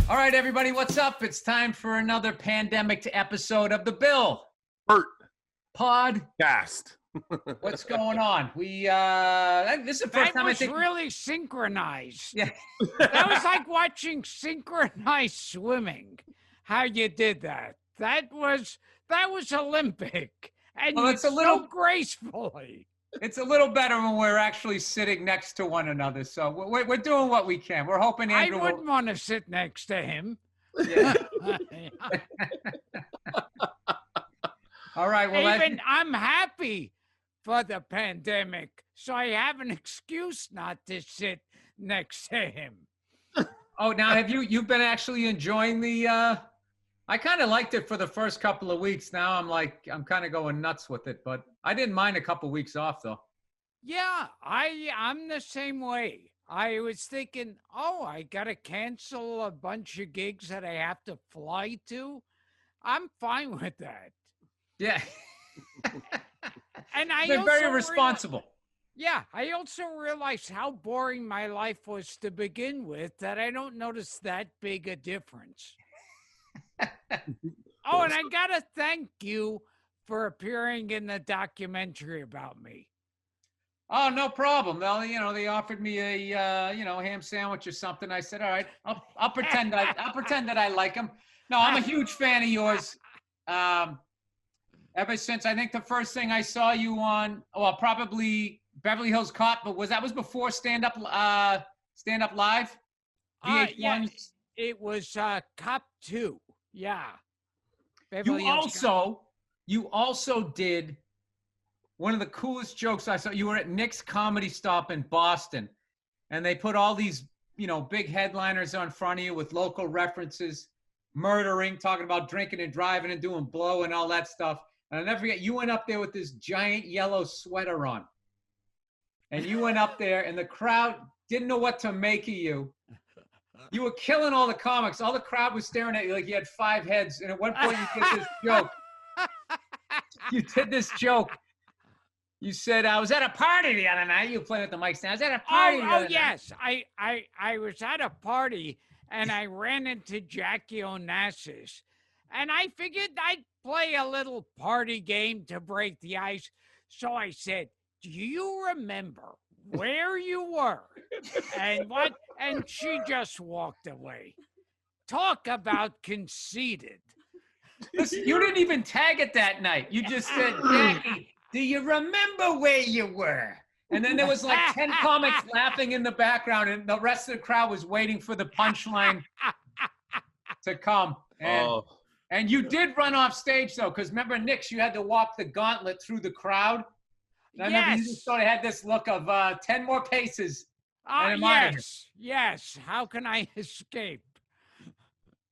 All right, everybody, what's up? It's time for another pandemic episode of the Bert podcast. What's going on? We this is the first time I think really synchronized. Yeah. That was like watching synchronized swimming. How you did that? That was Olympic, and Well, it's so gracefully. It's a little better when we're actually sitting next to one another. So we're doing what we can. We're hoping Andrew I wouldn't want to sit next to him. Yeah. All right. Well, I'm happy for the pandemic, so I have an excuse not to sit next to him. Oh, now have you've been actually enjoying the? I kind of liked it for the first couple of weeks. Now I'm kind of going nuts with it, but I didn't mind a couple of weeks off though. Yeah, I'm the same way. I was thinking, I got to cancel a bunch of gigs that I have to fly to. I'm fine with that. Yeah. And They're very responsible. I also realized how boring my life was to begin with, that I don't notice that big a difference. Oh, and I gotta thank you for appearing in the documentary about me. Oh, no problem. Well, they offered me a ham sandwich or something. I said, all right, I'll pretend that I like them. No, I'm a huge fan of yours. Ever since I think the first thing I saw you on, probably Beverly Hills Cop, but was before Stand Up Live? VH1? Yeah, it was Cop 2. Yeah. You also did one of the coolest jokes I saw. You were at Nick's Comedy Stop in Boston, and they put all these, big headliners on front of you with local references, murdering, talking about drinking and driving and doing blow and all that stuff. And I'll never forget, you went up there with this giant yellow sweater on. And you went up there, and the crowd didn't know what to make of you. You were killing all the comics. All the crowd was staring at you like you had 5 heads. And at one point, you did this joke. You did this joke. You said, I was at a party the other night. You playing with the mic stand. I was at a party the other night. Yes. I was at a party, and I ran into Jackie Onassis. And I figured I'd play a little party game to break the ice. So I said, do you remember where you were and what? And she just walked away. Talk about conceited. Listen, you didn't even tag it that night. You just said, Jackie, do you remember where you were? And then there was like 10 comics laughing in the background, and the rest of the crowd was waiting for the punchline to come. And you did run off stage, though, because remember, Nick's, you had to walk the gauntlet through the crowd. And I remember you just sort of had this look of 10 more paces. Yes. How can I escape?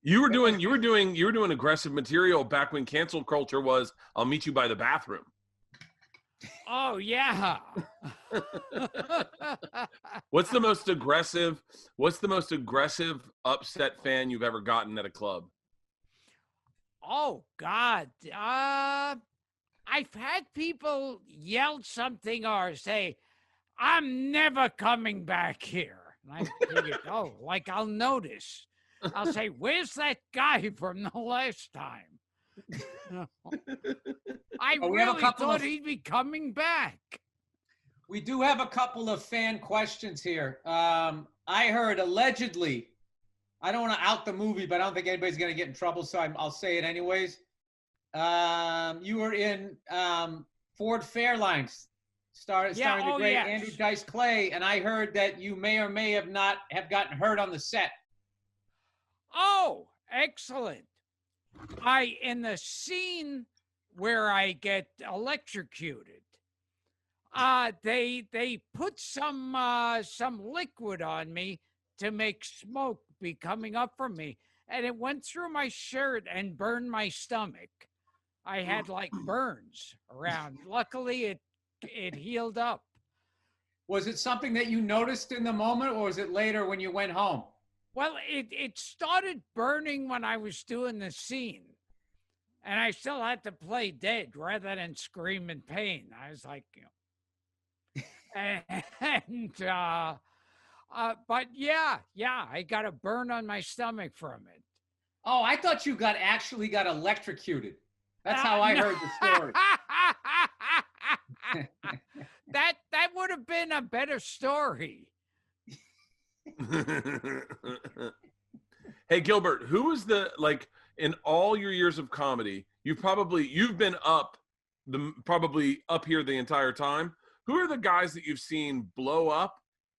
You were doing aggressive material back when cancel culture was, I'll meet you by the bathroom. Oh, yeah. What's the most aggressive upset fan you've ever gotten at a club? Oh, God. I've had people yell something or say, I'm never coming back here. And I figured, like I'll notice. I'll say, where's that guy from the last time? I really thought he'd be coming back. We do have a couple of fan questions here. I heard allegedly, I don't want to out the movie, but I don't think anybody's going to get in trouble, so I'll say it anyways. You were in Ford Fairlines, starring the great Andy Dice Clay, and I heard that you may or may have not have gotten hurt on the set. Oh, excellent. In the scene where I get electrocuted, they put some liquid on me to make smoke be coming up from me, and it went through my shirt and burned my stomach. I had like burns around. Luckily, it healed up. Was it something that you noticed in the moment, or was it later when you went home? Well, it started burning when I was doing the scene, and I still had to play dead rather than scream in pain. I was like, and But yeah, I got a burn on my stomach from it. Oh, I thought you actually got electrocuted. That's how I No. heard the story. That would have been a better story. Hey Gilbert, who is the like in all your years of comedy? You've been probably up here the entire time. Who are the guys that you've seen blow up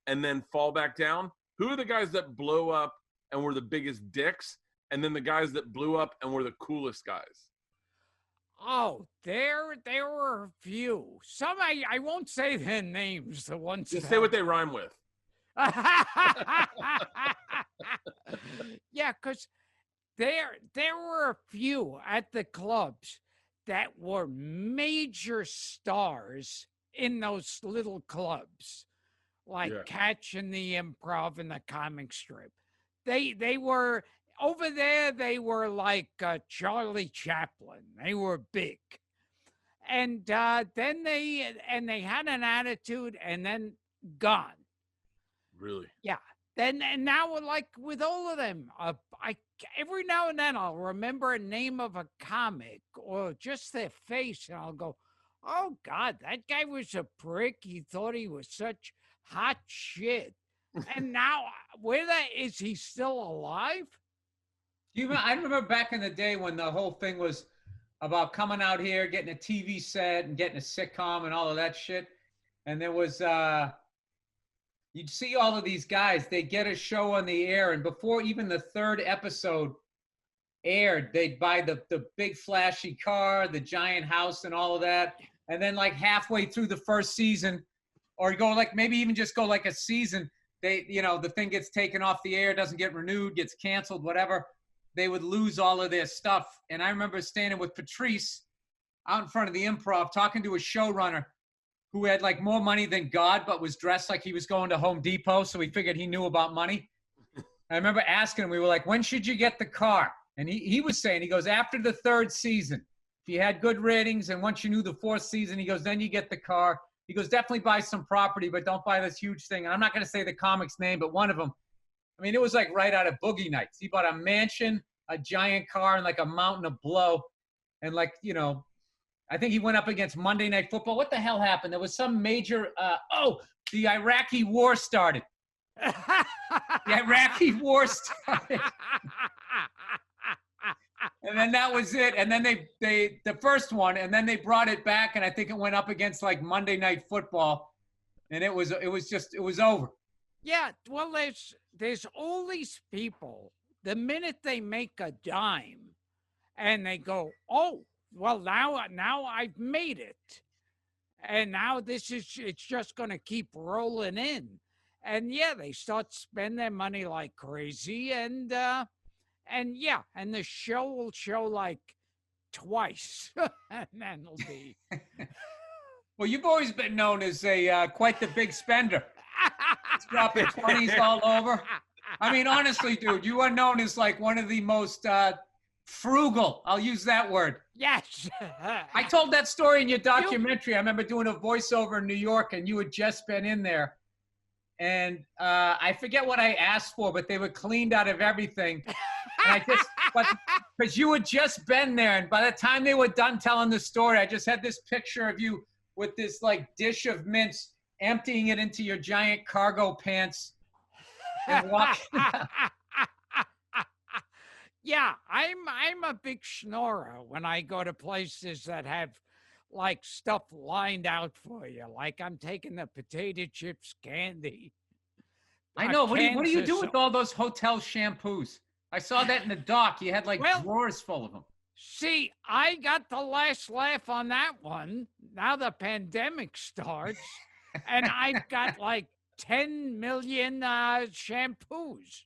and then fall back down? Who are the guys that blow up and were the biggest dicks, and then the guys that blew up and were the coolest guys? Oh, there were a few. Some I won't say their names. The ones Just that... say what they rhyme with. Yeah, because there were a few at the clubs that were major stars in those little clubs, like Catch and the Improv and the Comic Strip. They were over there. They were like Charlie Chaplin. They were big, and then they had an attitude, and then gone. Really? Yeah. And now, like with all of them, I every now and then I'll remember a name of a comic or just their face, and I'll go, "Oh God, that guy was a prick. He thought he was such hot shit." And now, is he still alive? I remember back in the day when the whole thing was about coming out here, getting a TV set, and getting a sitcom and all of that shit. And there was you'd see all of these guys, they'd get a show on the air, and before even the third episode aired, they'd buy the big flashy car, the giant house, and all of that. And then like halfway through the first season, or go like maybe even just go like a season, the thing gets taken off the air, doesn't get renewed, gets canceled, whatever. They would lose all of their stuff. And I remember standing with Patrice out in front of the Improv, talking to a showrunner who had like more money than God, but was dressed like he was going to Home Depot. So we figured he knew about money. I remember asking him, we were like, when should you get the car? And he was saying, he goes, after the third season, if you had good ratings, and once you knew the fourth season, he goes, then you get the car. He goes, definitely buy some property, but don't buy this huge thing. And I'm not going to say the comic's name, but one of them, I mean, it was like right out of Boogie Nights. He bought a mansion, a giant car, and like a mountain of blow. And like, I think he went up against Monday Night Football. What the hell happened? There was some major, the Iraqi war started. The Iraqi war started. And then that was it. And then they the first one, and then they brought it back, and I think it went up against like Monday Night Football. And it was over. Yeah, well, there's all these people, the minute they make a dime and they go, oh, well, now I've made it. And now it's just going to keep rolling in. And yeah, they start spending their money like crazy. And the show will show like twice. And then it'll be. Well, you've always been known as quite the big spender. Dropping 20s all over. I mean, honestly, dude, you are known as like one of the most frugal. I'll use that word. Yes. I told that story in your documentary. I remember doing a voiceover in New York, and you had just been in there. And I forget what I asked for, but they were cleaned out of everything. And because you had just been there, and by the time they were done telling the story, I just had this picture of you with this like dish of mince, emptying it into your giant cargo pants and walking out. Yeah, I'm a big schnorrer when I go to places that have like stuff lined out for you. Like I'm taking the potato chips candy. I know. What do you do with all those hotel shampoos? I saw that in the doc. You had like drawers full of them. See, I got the last laugh on that one. Now the pandemic starts, and I've got like 10 million shampoos.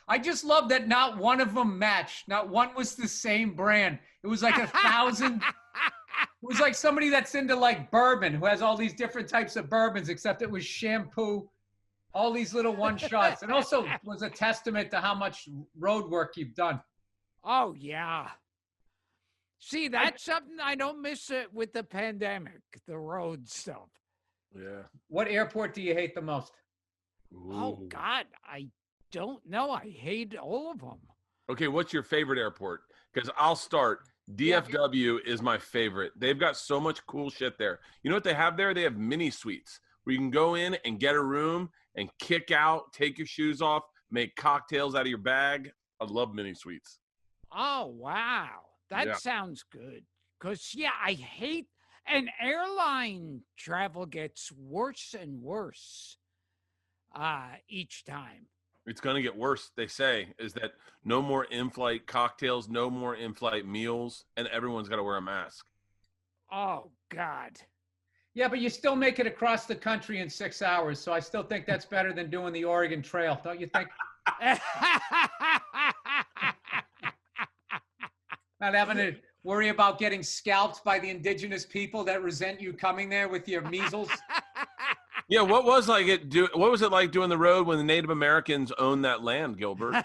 I just love that not one of them matched. Not one was the same brand. It was like 1,000. It was like somebody that's into like bourbon, who has all these different types of bourbons, except it was shampoo, all these little one shots. And also was a testament to how much road work you've done. Oh, yeah. See, that's something I don't miss it with the pandemic, the road stuff. Yeah. What airport do you hate the most? Oh Ooh. God, I don't know. I hate all of them. Okay, what's your favorite airport? Because I'll start. Yeah. DFW is my favorite. They've got so much cool shit there. You know what they have there? They have mini suites where you can go in and get a room and kick out, take your shoes off, make cocktails out of your bag. I love mini suites. Oh wow, that Yeah. sounds good. Cause yeah, I hate and airline travel gets worse and worse each time. It's going to get worse, they say, is that no more in-flight cocktails, no more in-flight meals, and everyone's got to wear a mask. Oh God. Yeah, but you still make it across the country in 6 hours. So I still think that's better than doing the Oregon Trail. Don't you think? Not having to worry about getting scalped by the indigenous people that resent you coming there with your measles. Yeah, what was it like doing the road when the Native Americans owned that land, Gilbert?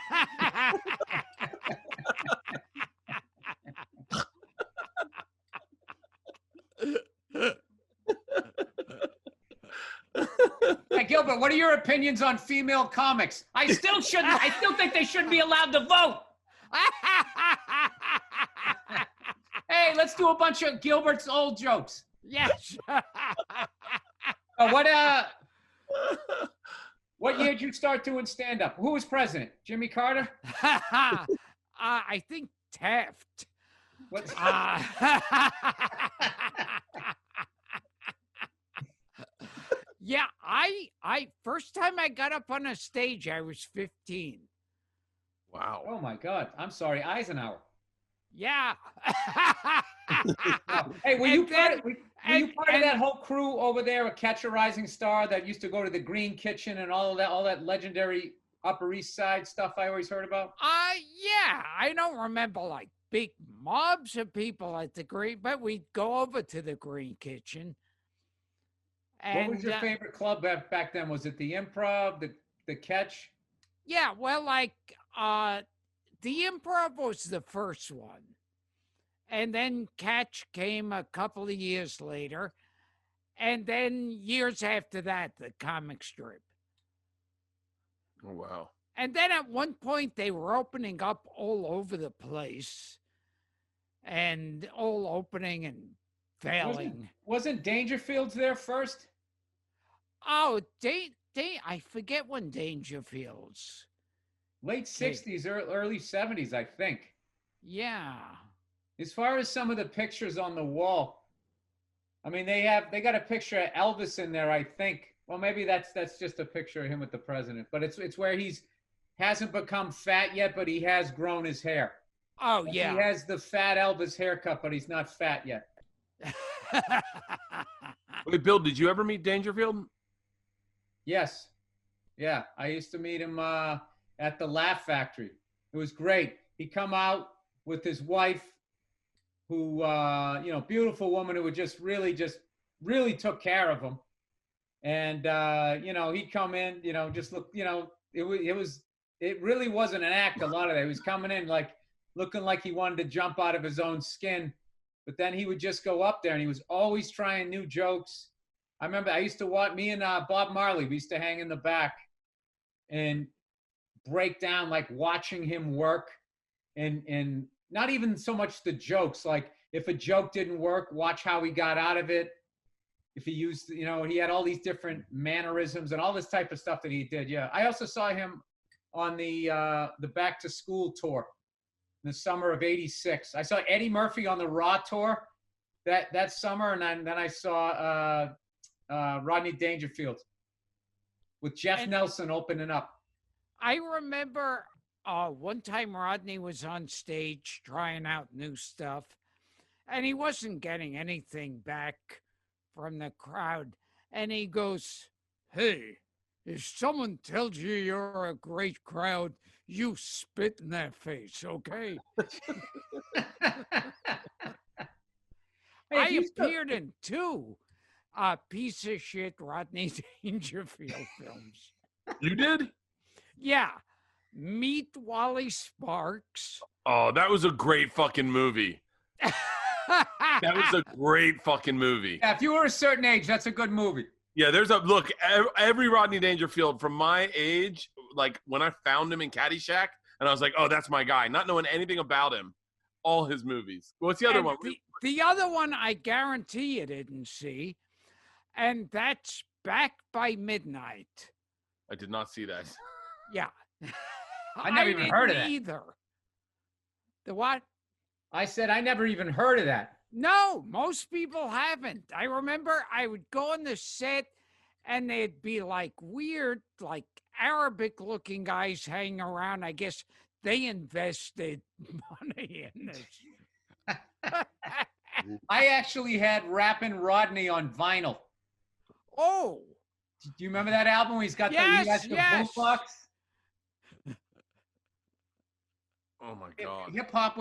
Hey, Gilbert, what are your opinions on female comics? I still think they shouldn't be allowed to vote. Hey, let's do a bunch of Gilbert's old jokes. Yes. What year did you start doing stand-up? Who was president? Jimmy Carter? I think Taft. What? Yeah, I first time I got up on a stage, I was 15. Wow. Oh my God! I'm sorry, Eisenhower. Yeah. Oh, hey, were you part of and- that whole crew over there at Catch a Rising Star that used to go to the Green Kitchen and all that legendary Upper East Side stuff I always heard about? Yeah, I don't remember like big mobs of people at the Green, but we'd go over to the Green Kitchen. And, What was your favorite club back then? Was it the Improv, the Catch? Yeah, well, like the Improv was the first one. And then Catch came a couple of years later. And then years after that, the comic strip. Oh, wow. And then at one point, they were opening up all over the place. And all opening and failing. Wasn't Dangerfield's there first? Oh, I forget when Dangerfield's. Late 60s, early 70s, I think. Yeah. As far as some of the pictures on the wall, I mean, they got a picture of Elvis in there, I think. Well, maybe that's just a picture of him with the president, but it's where hasn't become fat yet, but he has grown his hair. Oh, yeah. He has the fat Elvis haircut, but he's not fat yet. Wait, Bill, did you ever meet Dangerfield? Yes. Yeah, I used to meet him at the Laugh Factory. It was great. He come out with his wife, who beautiful woman who would just really took care of him. And he'd come in, just look, it really wasn't an act a lot of that. He was coming in like looking like he wanted to jump out of his own skin. But then he would just go up there and he was always trying new jokes. I remember I used to watch, me and Bob Marley, we used to hang in the back and break down, like watching him work and not even so much the jokes. Like if a joke didn't work, watch how he got out of it. If he used, he had all these different mannerisms and all this type of stuff that he did. Yeah. I also saw him on the Back to School tour in the summer of '86. I saw Eddie Murphy on the Raw tour that summer. And then I saw Rodney Dangerfield with Jeff Nelson opening up. I remember one time Rodney was on stage trying out new stuff, and he wasn't getting anything back from the crowd. And he goes, "Hey, if someone tells you you're a great crowd, you spit in their face, okay?" I appeared in 2 piece of shit Rodney Dangerfield films. You did? Yeah. Meet Wally Sparks. Oh, that was a great fucking movie. That was a great fucking movie. Yeah, if you were a certain age, that's a good movie. Yeah, there's a look. Every Rodney Dangerfield from my age, like when I found him in Caddyshack, and I was like, "Oh, that's my guy," not knowing anything about him. All his movies. What's the other And one? the other one I guarantee you didn't see, and that's Back by Midnight. I did not see that. Yeah. I never even heard of that. Either. The what? I said I never even heard of that. No, most people haven't. I remember I would go on the set and they'd be like weird, like Arabic looking guys hanging around. I guess they invested money in this. I actually had Rappin' Rodney on vinyl. Oh. Do you remember that album where he has the boombox? Oh my God. Hip hop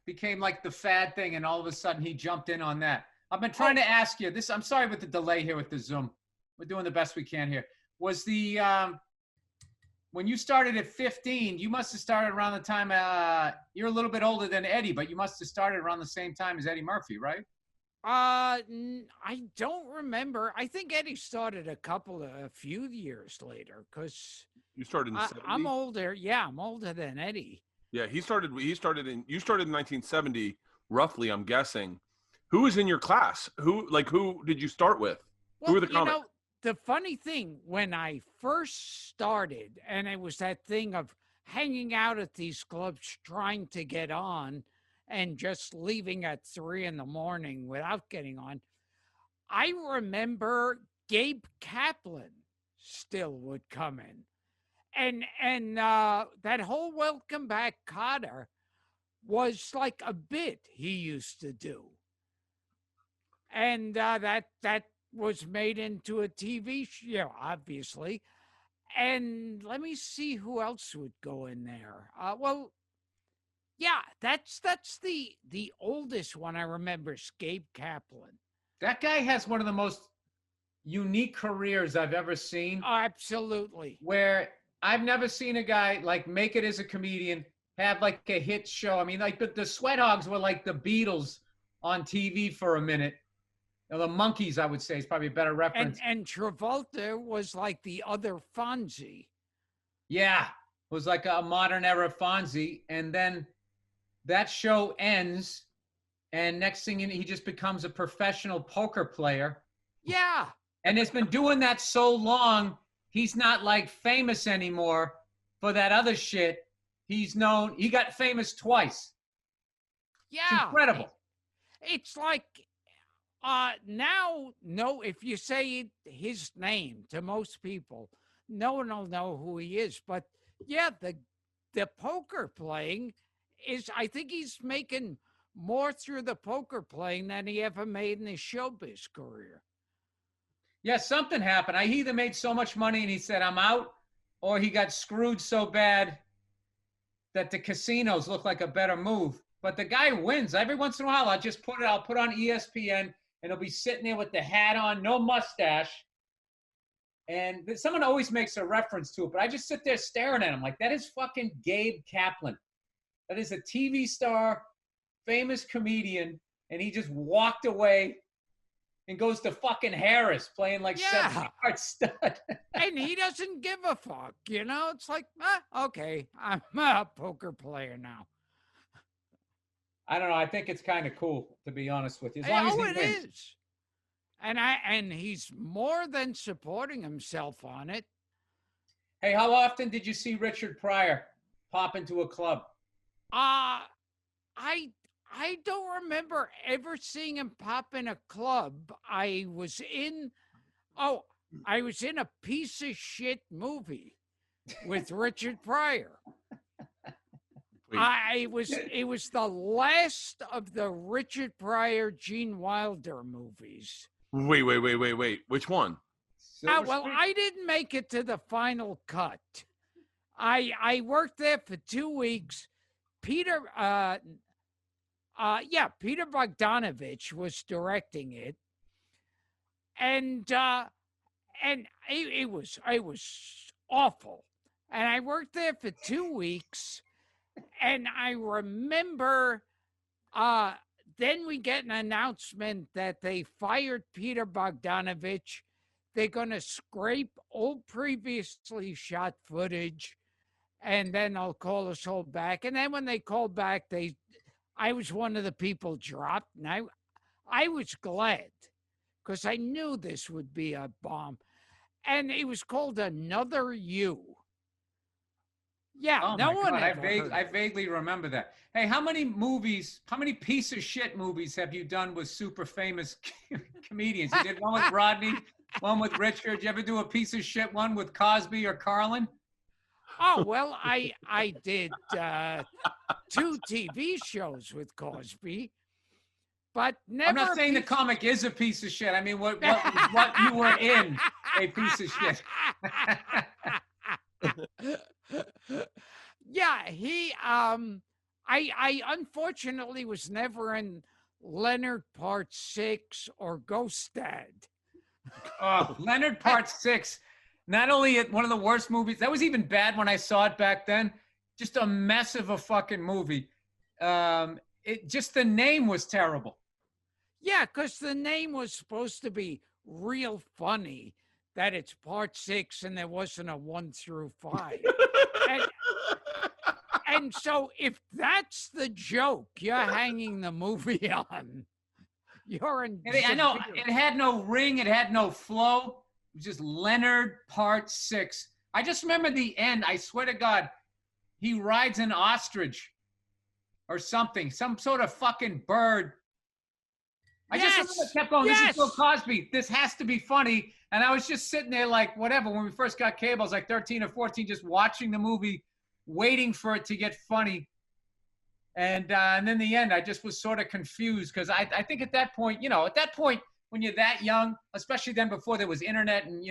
became like the fad thing, and all of a sudden he jumped in on that. I've been trying to ask you this. I'm sorry with the delay here with the Zoom. We're doing the best we can here. Was the when you started at 15, you must have started around the time you're a little bit older than Eddie, but you must have started around the same time as Eddie Murphy, right? I don't remember. I think Eddie started a few years later because you started in 70? I'm older. Yeah, I'm older than Eddie. Yeah, you started in 1970, roughly, I'm guessing. Who was in your class? Who did you start with? Well, who were the comics? You know, the funny thing, when I first started, and it was that thing of hanging out at these clubs, trying to get on, and just leaving at 3 a.m. without getting on, I remember Gabe Kaplan still would come in. And that whole Welcome Back, Kotter was like a bit he used to do. And that was made into a TV show, obviously. And let me see who else would go in there. Well, yeah, that's the oldest one I remember, is Gabe Kaplan. That guy has one of the most unique careers I've ever seen. Oh, absolutely. Where I've never seen a guy like make it as a comedian, have like a hit show. I mean, like the Sweat Hogs were like the Beatles on TV for a minute. Or the Monkees, I would say, is probably a better reference. And Travolta was like the other Fonzie. Yeah, it was like a modern era Fonzie. And then that show ends, and next thing he just becomes a professional poker player. Yeah. And has been doing that so long, he's not like famous anymore for that other shit. He got famous twice. Yeah. It's incredible. It's like now, no, if you say his name to most people, no one will know who he is. But yeah, the poker playing is, I think he's making more through the poker playing than he ever made in his showbiz career. Yeah, something happened. He either made so much money and he said, I'm out, or he got screwed so bad that the casinos look like a better move. But the guy wins. Every once in a while, I'll put on ESPN, and he'll be sitting there with the hat on, no mustache. And someone always makes a reference to it, but I just sit there staring at him like, that is fucking Gabe Kaplan. That is a TV star, famous comedian, and he just walked away and goes to fucking Harris playing like 70-yard stud. And he doesn't give a fuck, you know? It's like, okay, I'm a poker player now. I don't know. I think it's kind of cool, to be honest with you. As long as he wins. It is. And he's more than supporting himself on it. Hey, how often did you see Richard Pryor pop into a club? I don't remember ever seeing him pop in a club. I was in a piece of shit movie with Richard Pryor. It was the last of the Richard Pryor, Gene Wilder movies. Wait. Which one? I didn't make it to the final cut. I worked there for 2 weeks. Peter Bogdanovich was directing it, and it was awful. And I worked there for 2 weeks, and I remember then we get an announcement that they fired Peter Bogdanovich. they're going to scrape old previously shot footage, and then they'll call us all back. And then when they called back, I was one of the people dropped, and I was glad because I knew this would be a bomb. And it was called Another You. Yeah, Oh no my one God, ever heard I of it. vaguely remember that. Hey, how many piece of shit movies have you done with super famous comedians? You did one with Rodney, one with Richard. Did you ever do a piece of shit one with Cosby or Carlin? Oh, well, I did 2 TV shows with Cosby, but never. I'm not saying the comic is a piece of shit. I mean, what you were in a piece of shit. Yeah, I unfortunately was never in Leonard Part 6 or Ghost Dad. Oh, Leonard Part 6. Not only one of the worst movies, that was even bad when I saw it back then. Just a mess of a fucking movie. Just the name was terrible. Yeah, because the name was supposed to be real funny, that it's Part 6 and there wasn't a 1 through 5. And so if that's the joke you're hanging the movie on, you're in. I know it had no ring, it had no flow. It was just Leonard Part 6. I just remember the end. I swear to God, he rides an ostrich or something, some sort of fucking bird. I just remember it kept going, this is Bill Cosby. This has to be funny. And I was just sitting there like, whatever. When we first got cable, I was like 13 or 14, just watching the movie, waiting for it to get funny. And then the end, I just was sort of confused because I think at that point, when you're that young, especially then before there was internet and,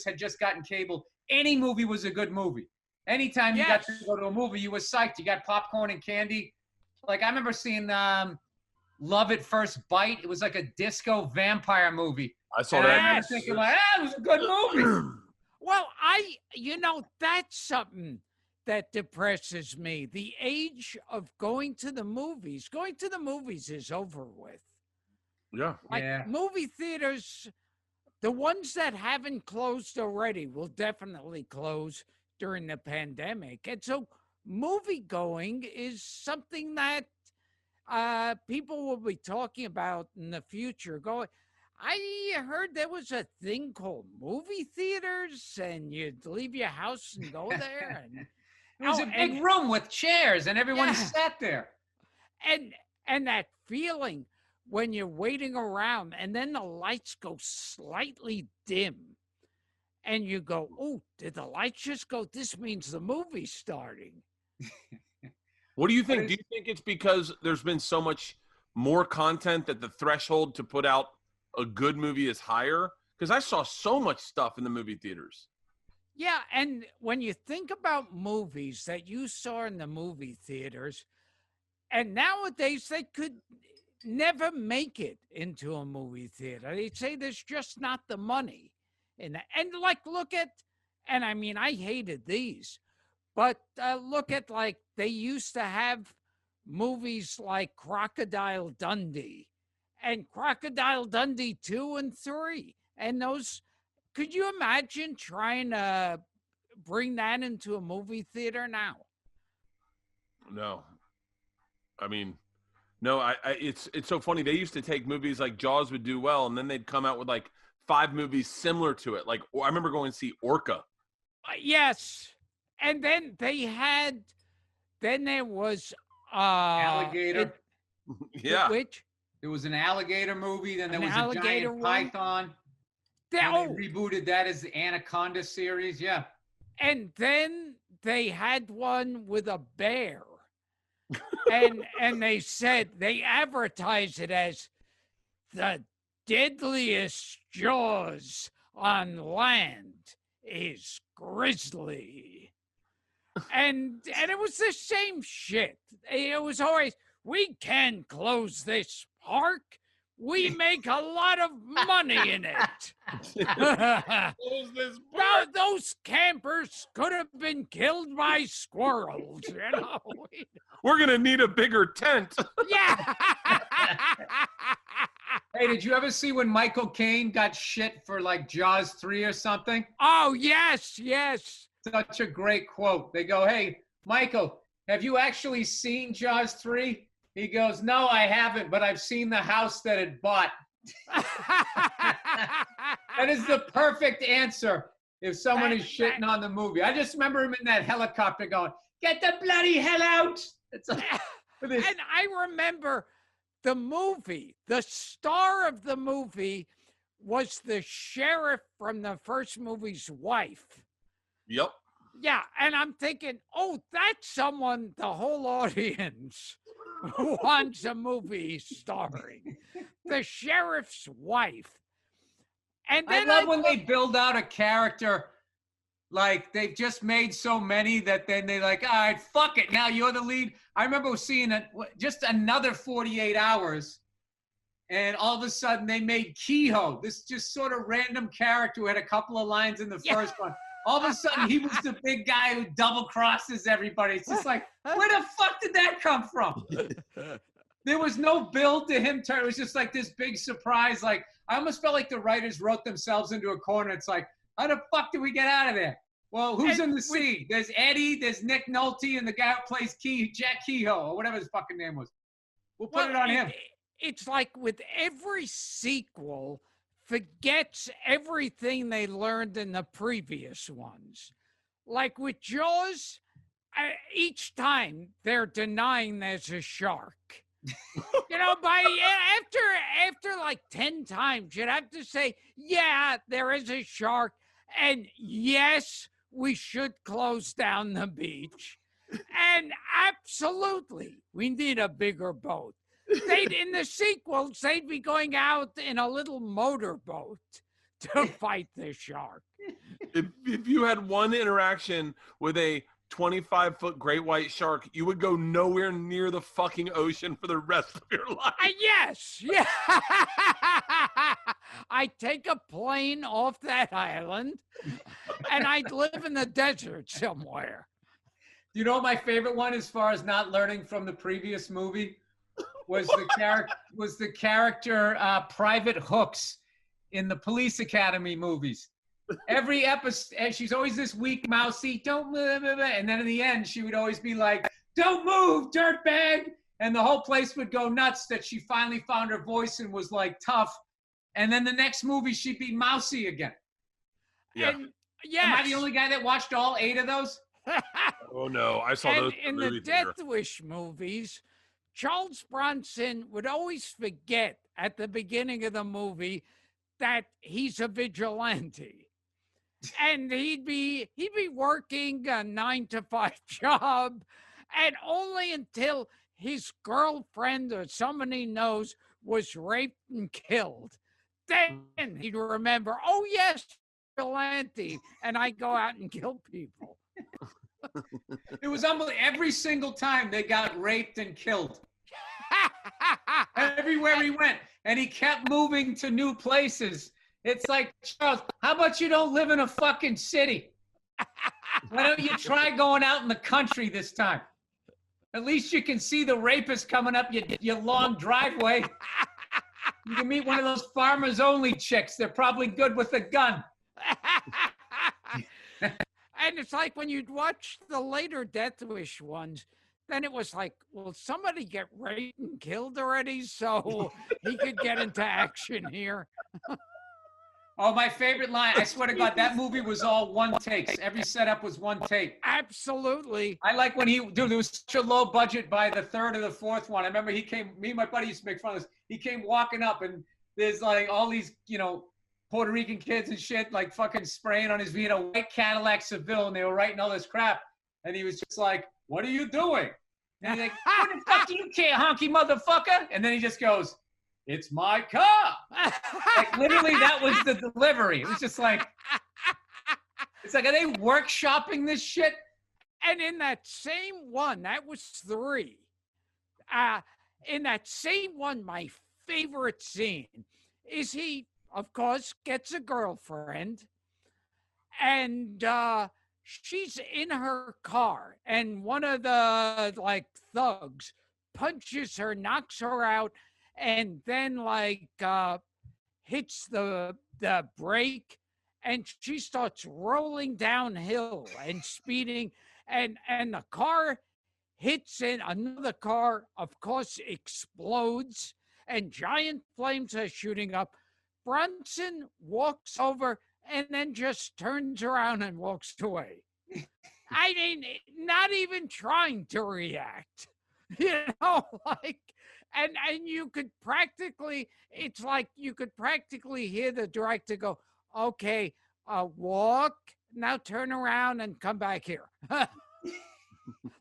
had just gotten cable, any movie was a good movie. Anytime you got to go to a movie, you were psyched. You got popcorn and candy. Like I remember seeing Love at First Bite. It was like a disco vampire movie. I saw that. I remember thinking like, it was a good movie. Well, that's something that depresses me. The age of going to the movies. Going to the movies is over with. Yeah. Movie theaters, the ones that haven't closed already will definitely close during the pandemic. And so movie going is something that people will be talking about in the future. I heard there was a thing called movie theaters and you'd leave your house and go there. And it was a big room with chairs and everyone sat there. And that feeling when you're waiting around and then the lights go slightly dim and you go, oh, did the lights just go? This means the movie's starting. What do you think? Do you think it's because there's been so much more content that the threshold to put out a good movie is higher? Because I saw so much stuff in the movie theaters. Yeah, and when you think about movies that you saw in the movie theaters, and nowadays they could never make it into a movie theater. They'd say there's just not the money. And look at, and I mean, I hated these, but look at they used to have movies like Crocodile Dundee and Crocodile Dundee 2 and 3. And those, could you imagine trying to bring that into a movie theater now? No. I mean, no, it's so funny. They used to take movies like Jaws would do well, and then they'd come out with 5 movies similar to it. Like I remember going to see Orca. Yes. And then there was Alligator. Yeah. Which? There was an alligator movie. Then there was a giant python. They rebooted that as the Anaconda series. Yeah. And then they had one with a bear. and they said, they advertised it as the deadliest jaws on land is grizzly. And it was the same shit. It was always, we can close this park, We make a lot of money in it. Close this Now, those campers could have been killed by squirrels, you know. We're gonna need a bigger tent. Yeah. Hey, did you ever see when Michael Caine got shit for like Jaws 3 or something? Oh, yes, yes. Such a great quote. They go, "Hey, Michael, have you actually seen Jaws 3?" He goes, "No, I haven't, but I've seen the house that it bought." That is the perfect answer if someone is shitting on the movie. I just remember him in that helicopter going, "Get the bloody hell out." It's like, And I remember the movie, the star of the movie was the sheriff from the first movie's wife. Yep. Yeah, and I'm thinking, oh, that's someone the whole audience wants a movie starring. The sheriff's wife. And I then love when they build out a character like they've just made so many that then they're like, all right, fuck it. Now you're the lead. I remember seeing just another 48 Hours, and all of a sudden they made Kehoe, this just sort of random character who had a couple of lines in the first one. All of a sudden he was the big guy who double crosses everybody. It's just like, where the fuck did that come from? There was no build to him. It was just like this big surprise. Like, I almost felt like the writers wrote themselves into a corner. It's like, how the fuck did we get out of there? Well, who's in the scene? There's Eddie, there's Nick Nolte, and the guy who plays Jack Kehoe, or whatever his fucking name was. We'll put it on him. It's like with every sequel, forgets everything they learned in the previous ones. Like with Jaws, each time they're denying there's a shark. You know, after like 10 times, you'd have to say, yeah, there is a shark, and yes, we should close down the beach. And absolutely, we need a bigger boat. In the sequels, they'd be going out in a little motorboat to fight the shark. If you had one interaction with a 25-foot great white shark, you would go nowhere near the fucking ocean for the rest of your life. Yes, yeah. I'd take a plane off that island, and I'd live in the desert somewhere. You know, my favorite one, as far as not learning from the previous movie, was the character Private Hooks in the Police Academy movies. Every episode, she's always this weak mousy, don't move, and then in the end, she would always be like, "Don't move, dirtbag," and the whole place would go nuts that she finally found her voice and was like tough. And then the next movie, she'd be mousy again. Yeah. Yes. Am I the only guy that watched all 8 of those? Oh no, I saw those in the Death Wish movies, Charles Bronson would always forget at the beginning of the movie that he's a vigilante. And he'd be working a 9-to-5 job, and only until his girlfriend or someone he knows was raped and killed, then he'd remember, oh yes, vigilante, and I go out and kill people. It was unbelievable. Every single time they got raped and killed. Everywhere he went, and he kept moving to new places. It's like, Charles, how about you don't live in a fucking city? Why don't you try going out in the country this time? At least you can see the rapist coming up your long driveway. You can meet one of those farmers only chicks. They're probably good with a gun. And it's like when you'd watch the later Death Wish ones, then it was like, will somebody get raped and killed already so he could get into action here? Oh, my favorite line. I swear to God, that movie was all one takes. Every setup was one take. Absolutely. I like when there was such a low budget by the third or the fourth one. I remember me and my buddy used to make fun of this. He came walking up, and there's like all these, Puerto Rican kids and shit, like fucking spraying on his V in a white Cadillac Seville, and they were writing all this crap. And he was just like, "What are you doing?" And he's like, "What the fuck do you care, honky motherfucker?" And then he just goes, "It's my car." Like literally that was the delivery. It was just like, it's like, are they workshopping this shit? And in that same one, that was 3. In that same one, my favorite scene is he, of course, gets a girlfriend, and she's in her car, and one of the like thugs punches her, knocks her out, and then hits the brake, and she starts rolling downhill and speeding, and the car hits in another car, of course, explodes, and giant flames are shooting up. Bronson walks over and then just turns around and walks away. I mean, not even trying to react, and you could practically, it's like you could practically hear the director go, okay, walk, now turn around and come back here.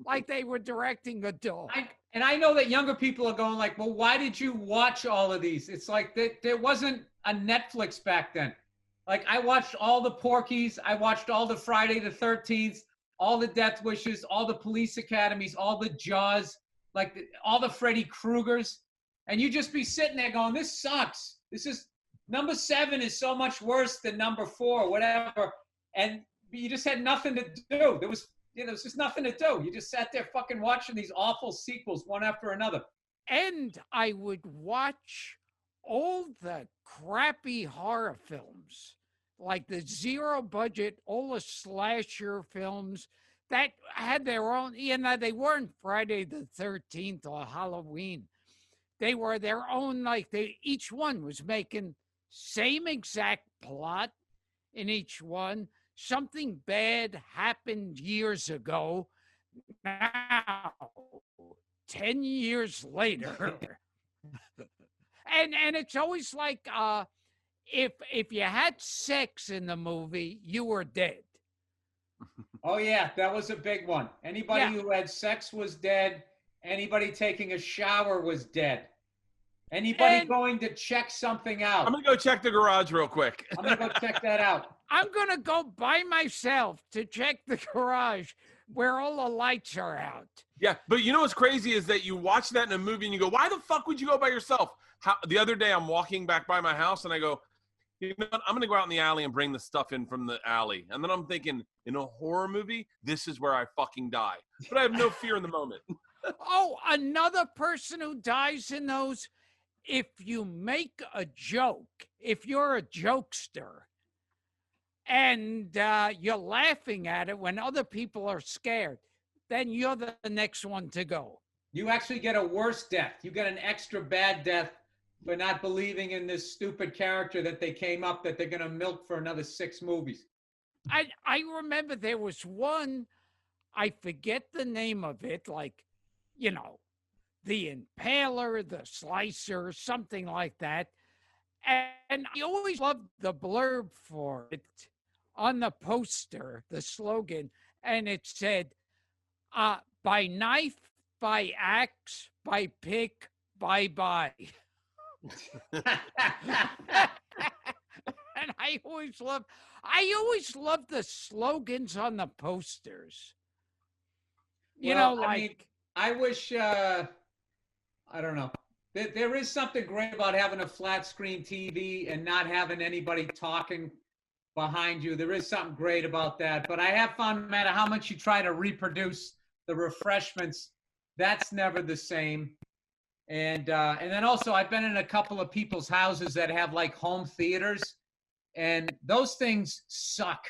Like they were directing a dog. And I know that younger people are going like, well, why did you watch all of these? It's like there wasn't a Netflix back then. Like I watched all the Porkies. I watched all the Friday the 13th, all the Death Wishes, all the Police Academies, all the Jaws, all the Freddy Kruegers. And you just be sitting there going, this sucks. Number 7 is so much worse than number 4, whatever. And you just had nothing to do. There was just nothing to do. You just sat there fucking watching these awful sequels one after another. And I would watch all the crappy horror films, like the zero budget, all the slasher films that had their own, they weren't Friday the 13th or Halloween. They were their own, each one was making same exact plot in each one. Something bad happened years ago. Now, 10 years later. and it's always like if you had sex in the movie, you were dead. Oh, yeah, that was a big one. Anybody who had sex was dead. Anybody taking a shower was dead. Anybody going to check something out. I'm going to go check the garage real quick. I'm going to go check that out. I'm going to go by myself to check the garage where all the lights are out. Yeah, but you know what's crazy is that you watch that in a movie and you go, why the fuck would you go by yourself? The other day I'm walking back by my house and I go, you know what? I'm going to go out in the alley and bring the stuff in from the alley. And then I'm thinking, in a horror movie, this is where I fucking die. But I have no fear in the moment. Oh, another person who dies in those, if you make a joke, if you're a jokester, and you're laughing at it when other people are scared, then you're the next one to go. You actually get a worse death. You get an extra bad death for not believing in this stupid character that they came up that they're going to milk for another 6 movies. I remember there was one, I forget the name of it, the Impaler, the Slicer, something like that. And I always loved the blurb for it on the poster, the slogan, and it said, by knife, by axe, by pick, bye-bye. And I always love the slogans on the posters. I wish, I don't know. There is something great about having a flat screen TV and not having anybody talking behind you. There is something great about that. But I have found no matter how much you try to reproduce the refreshments, that's never the same. And then also I've been in a couple of people's houses that have home theaters, and those things suck.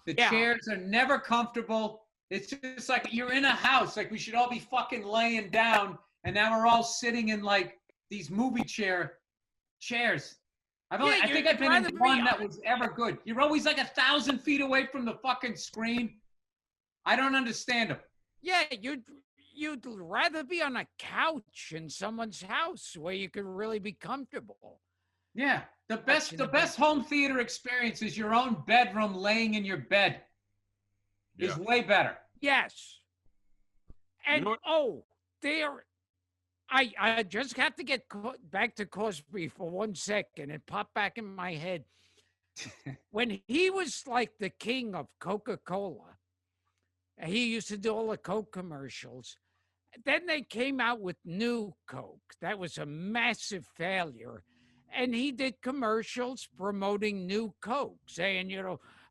The chairs are never comfortable. It's just like you're in a house. Like we should all be fucking laying down, and now we're all sitting in these movie chairs. I think I've been in one that was ever good. You're always 1,000 feet away from the fucking screen. I don't understand them. Yeah, you'd rather be on a couch in someone's house where you could really be comfortable. Yeah, the best home theater experience is your own bedroom, laying in your bed. Is way better. Yes. And I just have to get back to Cosby for 1 second. It popped back in my head. When he was the king of Coca-Cola, he used to do all the Coke commercials. then they came out with New Coke. That was a massive failure. And he did commercials promoting New Coke, saying,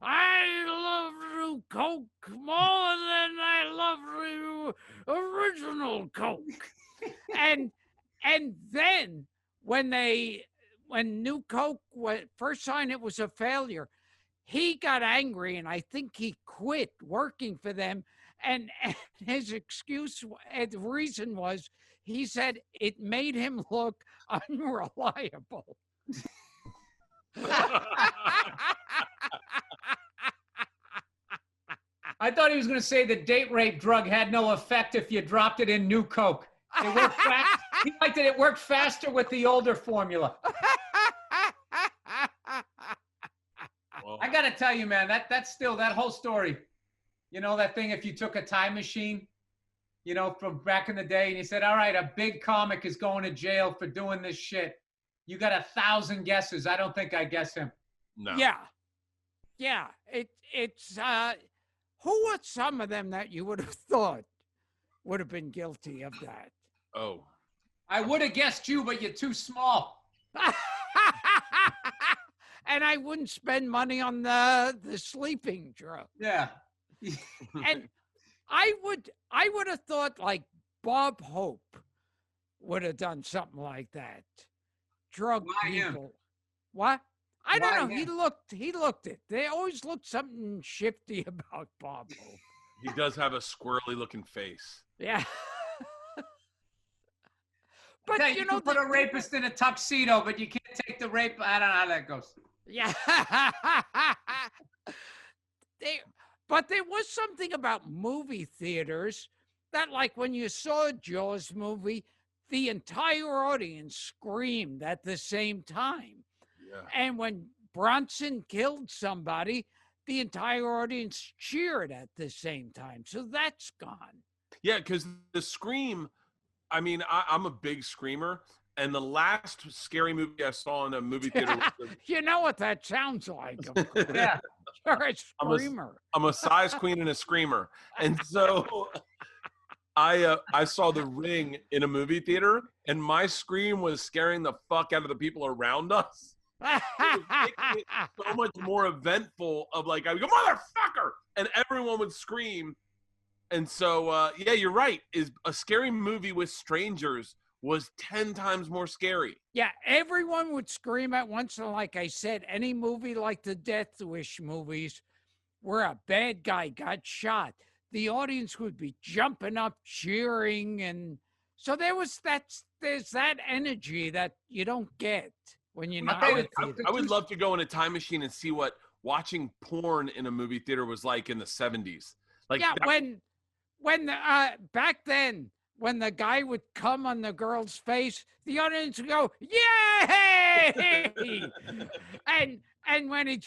I love New Coke more than I love the original Coke. and then when New Coke first signed, it was a failure. He got angry, and I think he quit working for them. And his excuse, and the reason was, he said it made him look unreliable. I thought he was going to say the date rape drug had no effect if you dropped it in New Coke. It worked fast. He liked it. It worked faster with the older formula. Well, I got to tell you, man, that's still that whole story. You know, that thing, if you took a time machine, from back in the day, and you said, all right, a big comic is going to jail for doing this shit. You got 1,000 guesses. I don't think I guess him. no. Yeah. It's who were some of them that you would have thought would have been guilty of that? Oh. I would have guessed you, but you're too small. And I wouldn't spend money on the sleeping drug. Yeah. And I would have thought like Bob Hope would have done something like that. Drug Why people. him? What? I don't Why know. him? He looked it. They always looked something shifty about Bob Hope. He does have a squirrely looking face. Yeah. But But you can put a rapist in a tuxedo, but you can't take the rape. I don't know how that goes. Yeah. But there was something about movie theaters that, like, when you saw a Jaws movie, the entire audience screamed at the same time. Yeah. And when Bronson killed somebody, the entire audience cheered at the same time. So that's gone. Yeah, because the scream, I mean, I'm a big screamer, and the last scary movie I saw in a movie theater was You know what that sounds like. Yeah. You're a screamer. I'm a size queen and a screamer. And so I saw The Ring in a movie theater, and my scream was scaring the fuck out of the people around us. It was making it so much more eventful of like, I would go, motherfucker! And everyone would scream. And so, yeah, you're right. Is a scary movie with strangers was 10 times more scary. Yeah, everyone would scream at once. And like I said, any movie like the Death Wish movies where a bad guy got shot, the audience would be jumping up, cheering. And so there's that energy that you don't get when you're not in a theater. I would love to go in a time machine and see what watching porn in a movie theater was like in the 70s. Like, yeah, when back then, when the guy would come on the girl's face, the audience would go, "Yay!" and when he'd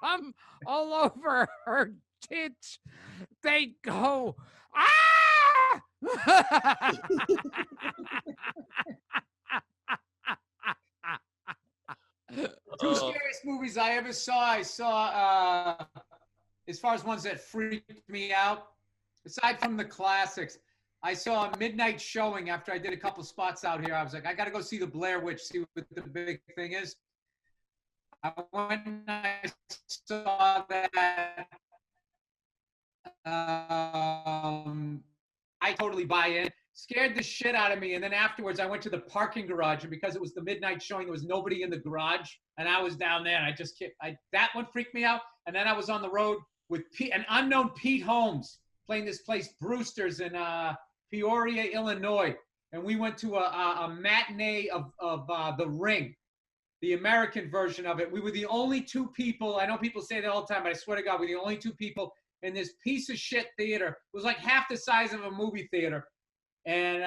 come all over her tits, they'd go, "Ah!" Two scariest movies I ever saw. I saw, as far as ones that freaked me out, aside from the classics, I saw a midnight showing after I did a couple spots out here. I was like, I got to go see the Blair Witch, see what the big thing is. I went and I saw that. I totally buy in. Scared the shit out of me. And then afterwards, I went to the parking garage, and because it was the midnight showing, there was nobody in the garage, and I was down there, and I just kept, that one freaked me out. And then I was on the road with an unknown Pete Holmes playing this place, Brewster's in Peoria, Illinois. And we went to a matinee of The Ring, the American version of it. We were the only two people. I know people say that all the time, but I swear to God, we're the only two people in this piece of shit theater. It was like half the size of a movie theater. And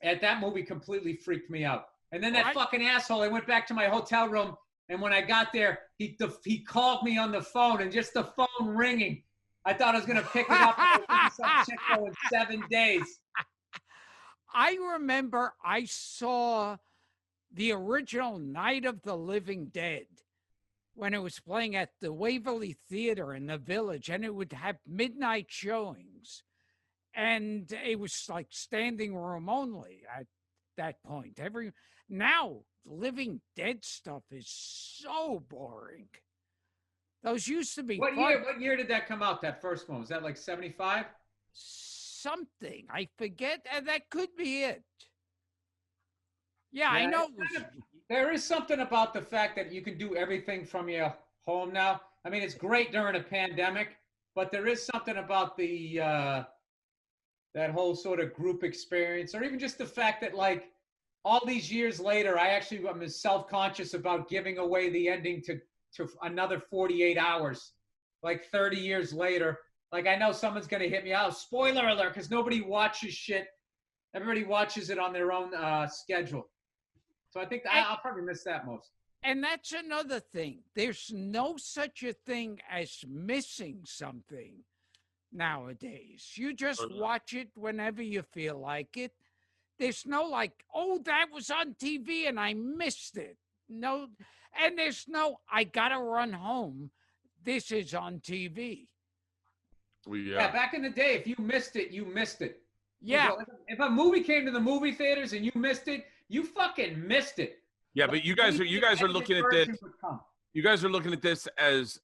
that movie completely freaked me out. And then that fucking asshole, I went back to my hotel room, and when I got there, he called me on the phone, and just the phone ringing, I thought I was going to pick it up and some shit go in 7 days. I remember I saw the original Night of the Living Dead when it was playing at the Waverly Theater in the Village, and it would have midnight showings. and it was like standing room only at that point. Now Living Dead stuff is so boring. Those used to be What fun. year? What year did that come out? That first one, was that like 75? Something I forget, and that could be it. Yeah, I Yeah, know. there is something about the fact that you can do everything from your home now. I mean, it's great during a pandemic, but there is something about the that whole sort of group experience, or even just the fact that like all these years later, I'm self-conscious about giving away the ending to another 48 hours, like 30 years later. Like I know someone's gonna hit me out. Spoiler alert, because nobody watches shit. Everybody watches it on their own schedule. So I think I'll probably miss that most. And that's another thing. There's no such a thing as missing something nowadays. You just watch it whenever you feel like it. There's no like, oh, that was on TV and I missed it. No, and there's no, I gotta run home. This is on TV. Yeah, back in the day, if you missed it, you missed it. Yeah. If a movie came to the movie theaters and you missed it, you fucking missed it. Yeah, but you guys are looking at this. You guys are looking at this as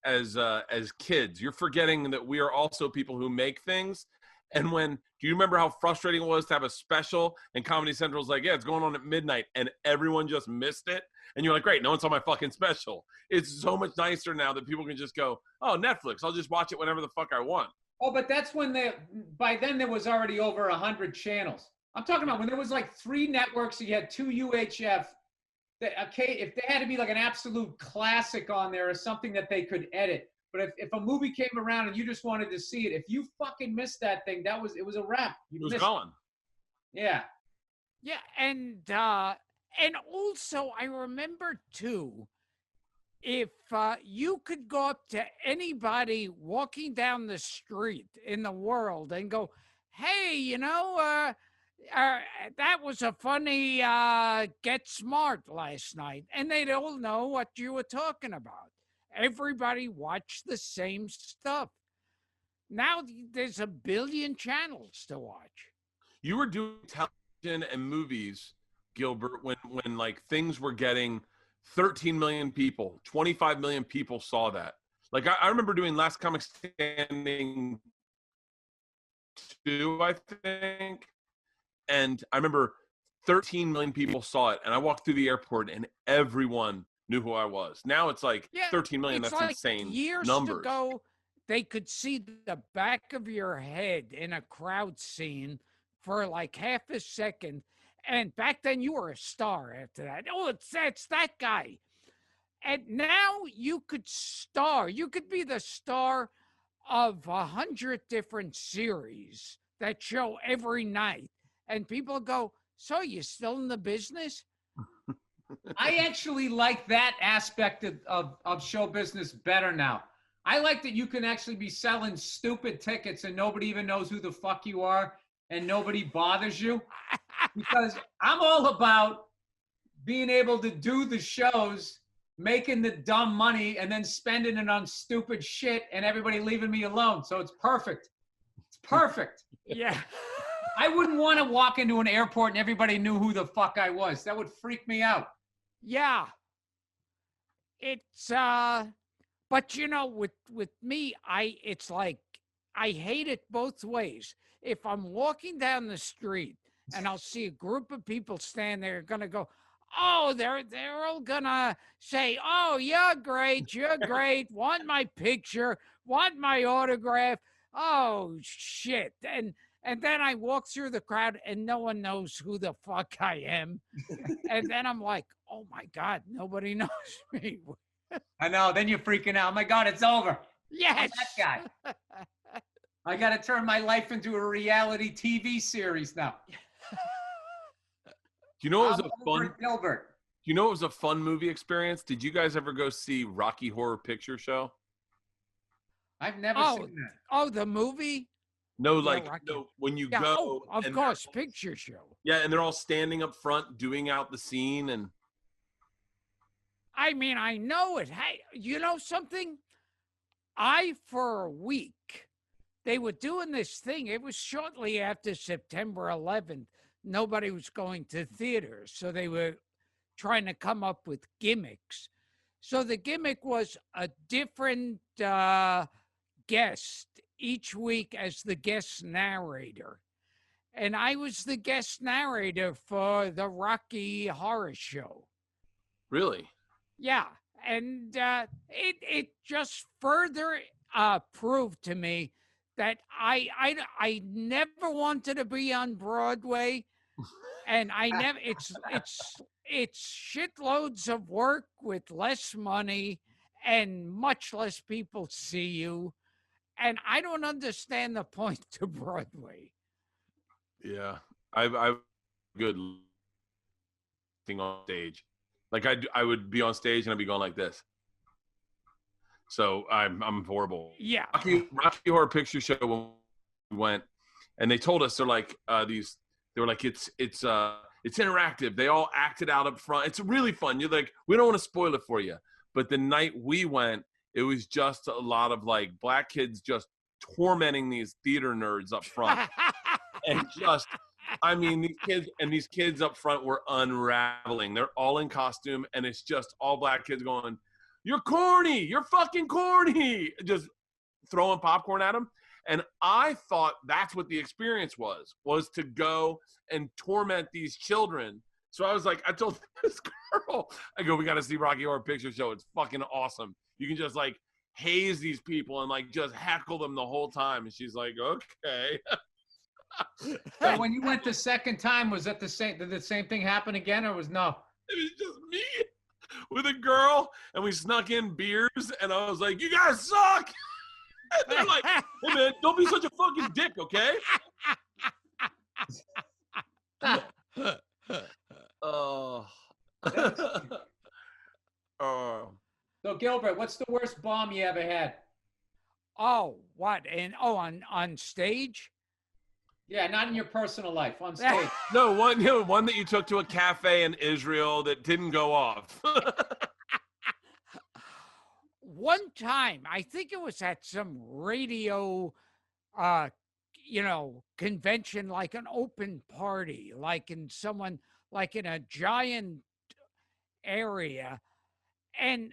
kids. You're forgetting that we are also people who make things. And do you remember how frustrating it was to have a special and Comedy Central's like, yeah, it's going on at midnight, and everyone just missed it? And you're like, great, no one saw my fucking special. It's so much nicer now that people can just go, oh, Netflix, I'll just watch it whenever the fuck I want. Oh, but that's when by then there was already over 100 channels. I'm talking about when there was like 3 networks, and you had 2 UHF. If they had to be like an absolute classic on there or something that they could edit. But if a movie came around and you just wanted to see it, if you fucking missed that thing, it was a wrap. It was gone. Yeah. Yeah, and also I remember too, if you could go up to anybody walking down the street in the world and go, hey, that was a funny Get Smart last night, and they'd all know what you were talking about. Everybody watched the same stuff. Now there's a billion channels to watch. You were doing television and movies, Gilbert, when like things were getting 13 million people, 25 million people saw that. Like I remember doing Last Comic Standing 2, I think. And I remember 13 million people saw it. And I walked through the airport and everyone knew who I was. Now it's like 13 million. That's like insane years numbers. Ago, they could see the back of your head in a crowd scene for like half a second. And back then you were a star after that. Oh, it's that guy. And now you could star. You could be the star of 100 different series that show every night. And people go, so you still in the business? I actually like that aspect of show business better now. I like that you can actually be selling stupid tickets and nobody even knows who the fuck you are and nobody bothers you. Because I'm all about being able to do the shows, making the dumb money, and then spending it on stupid shit and everybody leaving me alone. So it's perfect. It's perfect. Yeah. I wouldn't want to walk into an airport and everybody knew who the fuck I was. That would freak me out. Yeah. It's but with me, it's like I hate it both ways. If I'm walking down the street and I'll see a group of people stand there, gonna go, oh, they're all gonna say, oh, you're great, want my picture, want my autograph. Oh shit. And then I walk through the crowd and no one knows who the fuck I am. And then I'm like, oh my God, nobody knows me. I know. Then you're freaking out. Oh my God, it's over. Yes. I'm that guy. I got to turn my life into a reality TV series now. Do you know it was a fun Gilbert? Do you know it was a fun movie experience? Did you guys ever go see Rocky Horror Picture Show? I've never seen that. Oh, the movie? No, when you go. Oh, of course, picture show. Yeah, and they're all standing up front doing out the scene. And I mean, I know it. Hey, you know something? For a week, they were doing this thing. It was shortly after September 11th. Nobody was going to theaters, so they were trying to come up with gimmicks. So the gimmick was a different guest each week as the guest narrator. And I was the guest narrator for the Rocky Horror Show. Really? Yeah. And it just further proved to me that I never wanted to be on Broadway. And I never, it's shitloads of work with less money and much less people see you. And I don't understand the point to Broadway. Yeah. I good thing on stage. Like I would be on stage and I'd be going like this. So I'm horrible. Yeah. Rocky Horror Picture Show when we went, and they told us they're like they were like it's interactive. They all acted out up front. It's really fun. You're like, we don't want to spoil it for you. But the night we went, it was just a lot of like black kids just tormenting these theater nerds up front. And just, I mean, these kids up front were unraveling. They're all in costume, and it's just all black kids going, "You're corny. You're fucking corny." Just throwing popcorn at them. And I thought that's what the experience was to go and torment these children. So I was like, I told this girl, I go, we got to see Rocky Horror Picture Show. It's fucking awesome. You can just like haze these people and like just heckle them the whole time. And she's like, okay. So when you went the second time, was that did the same thing happen again, or was no? It was just me with a girl, and we snuck in beers, and I was like, you guys suck. And they're like, hey man, don't be such a fucking dick, okay? Oh. So Gilbert, what's the worst bomb you ever had? Oh, what? And on stage? Yeah, not in your personal life, on stage. No, one that you took to a cafe in Israel that didn't go off. One time, I think it was at some radio, convention, like an open party, like in a giant area. And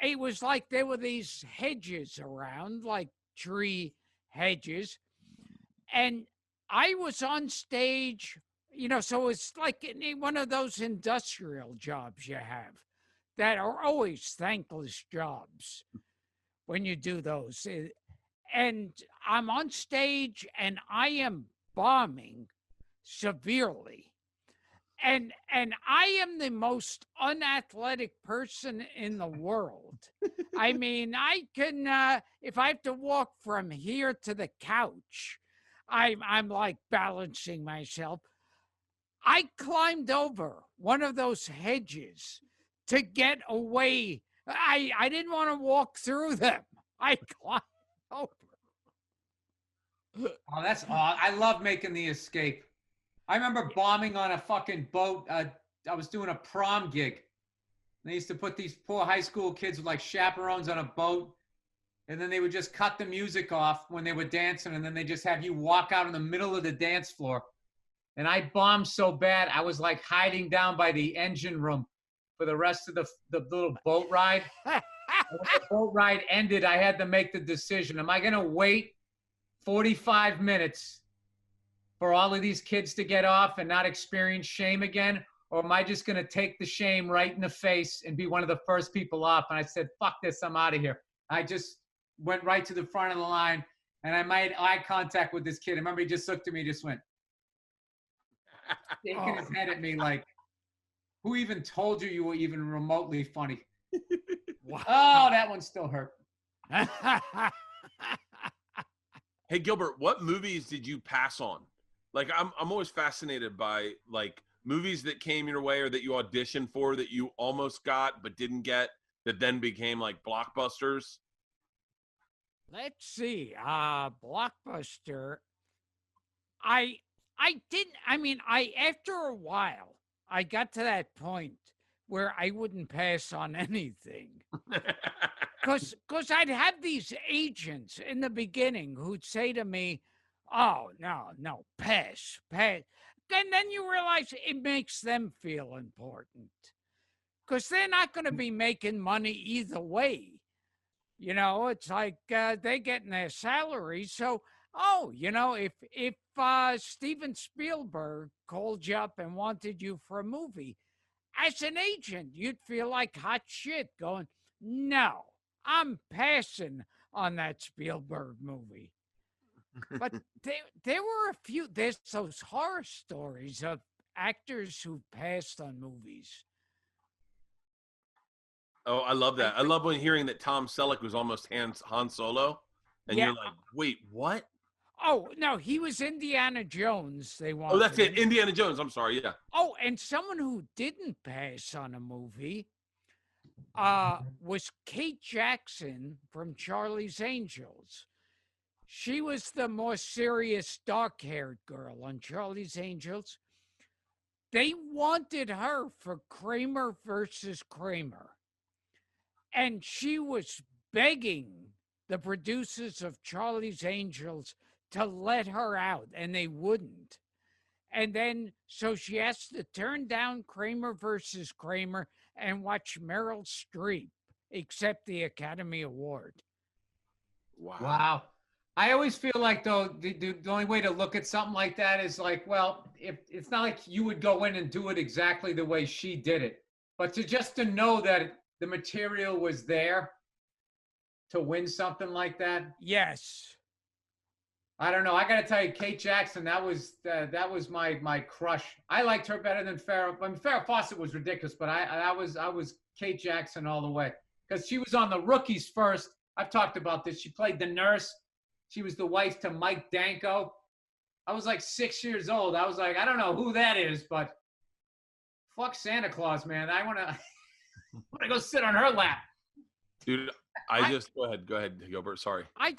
it was like there were these hedges around, like tree hedges. And I was on stage, so it's like one of those industrial jobs you have that are always thankless jobs when you do those. And I'm on stage and I am bombing severely. And I am the most unathletic person in the world. I mean, I can, if I have to walk from here to the couch, I'm like balancing myself. I climbed over one of those hedges to get away. I didn't want to walk through them. I climbed over. Oh, that's odd. I love making the escape. I remember bombing on a fucking boat. I was doing a prom gig. They used to put these poor high school kids with like chaperones on a boat. And then they would just cut the music off when they were dancing. And then they just have you walk out in the middle of the dance floor. And I bombed so bad, I was like hiding down by the engine room for the rest of the little boat ride. When the boat ride ended, I had to make the decision. Am I going to wait 45 minutes for all of these kids to get off and not experience shame again? Or am I just going to take the shame right in the face and be one of the first people off? And I said, fuck this, I'm out of here. I just went right to the front of the line, and I made eye contact with this kid. I remember he just looked at me, just went, shaking his head at me like, who even told you were even remotely funny? Wow. Oh, that one still hurt. Hey, Gilbert, what movies did you pass on? Like, I'm always fascinated by, like, movies that came your way or that you auditioned for that you almost got but didn't get that then became, like, blockbusters. Let's see. Blockbuster. After a while, I got to that point where I wouldn't pass on anything. Because I'd have these agents in the beginning who'd say to me, "Oh, no, pass, pass." Then you realize it makes them feel important because they're not going to be making money either way. It's like they getting their salary. So, if Steven Spielberg called you up and wanted you for a movie, as an agent, you'd feel like hot shit going, "No, I'm passing on that Spielberg movie." But there were a few, there's those horror stories of actors who passed on movies. Oh, I love that. I love when hearing that Tom Selleck was almost Han Solo, and Yeah. you're like, wait, what? Oh, no, he was Indiana Jones. They wanted Oh, that's it. him. Indiana Jones. I'm sorry. Yeah. Oh, and someone who didn't pass on a movie was Kate Jackson from Charlie's Angels. She was the more serious, dark-haired girl on Charlie's Angels. They wanted her for Kramer versus Kramer. And she was begging the producers of Charlie's Angels to let her out, and they wouldn't. And then, so she has to turn down Kramer versus Kramer and watch Meryl Streep accept the Academy Award. Wow. I always feel like, though, the only way to look at something like that is like, well, if it's not like you would go in and do it exactly the way she did it, but to know that the material was there to win something like that. Yes. I don't know. I got to tell you, Kate Jackson, that was my crush. I liked her better than Farrah. I mean, Farrah Fawcett was ridiculous, but I was Kate Jackson all the way because she was on The Rookies first. I've talked about this. She played the nurse. She was the wife to Mike Danko. I was like 6 years old. I was like, I don't know who that is, but fuck Santa Claus, man. I want to go sit on her lap. Dude, go ahead, Gilbert. Sorry. I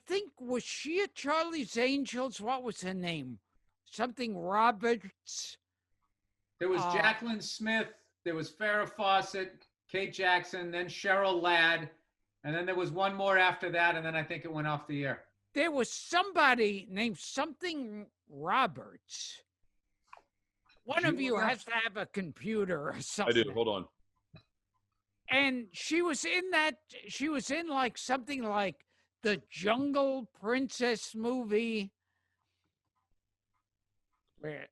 think, was she at Charlie's Angels? What was her name? Something Roberts. There was Jacqueline Smith. There was Farrah Fawcett, Kate Jackson, then Cheryl Ladd. And then there was one more after that, and then I think it went off the air. There was somebody named something Roberts. One of you has to have a computer or something. I do. Hold on. And she was in like something like the Jungle Princess movie. Where?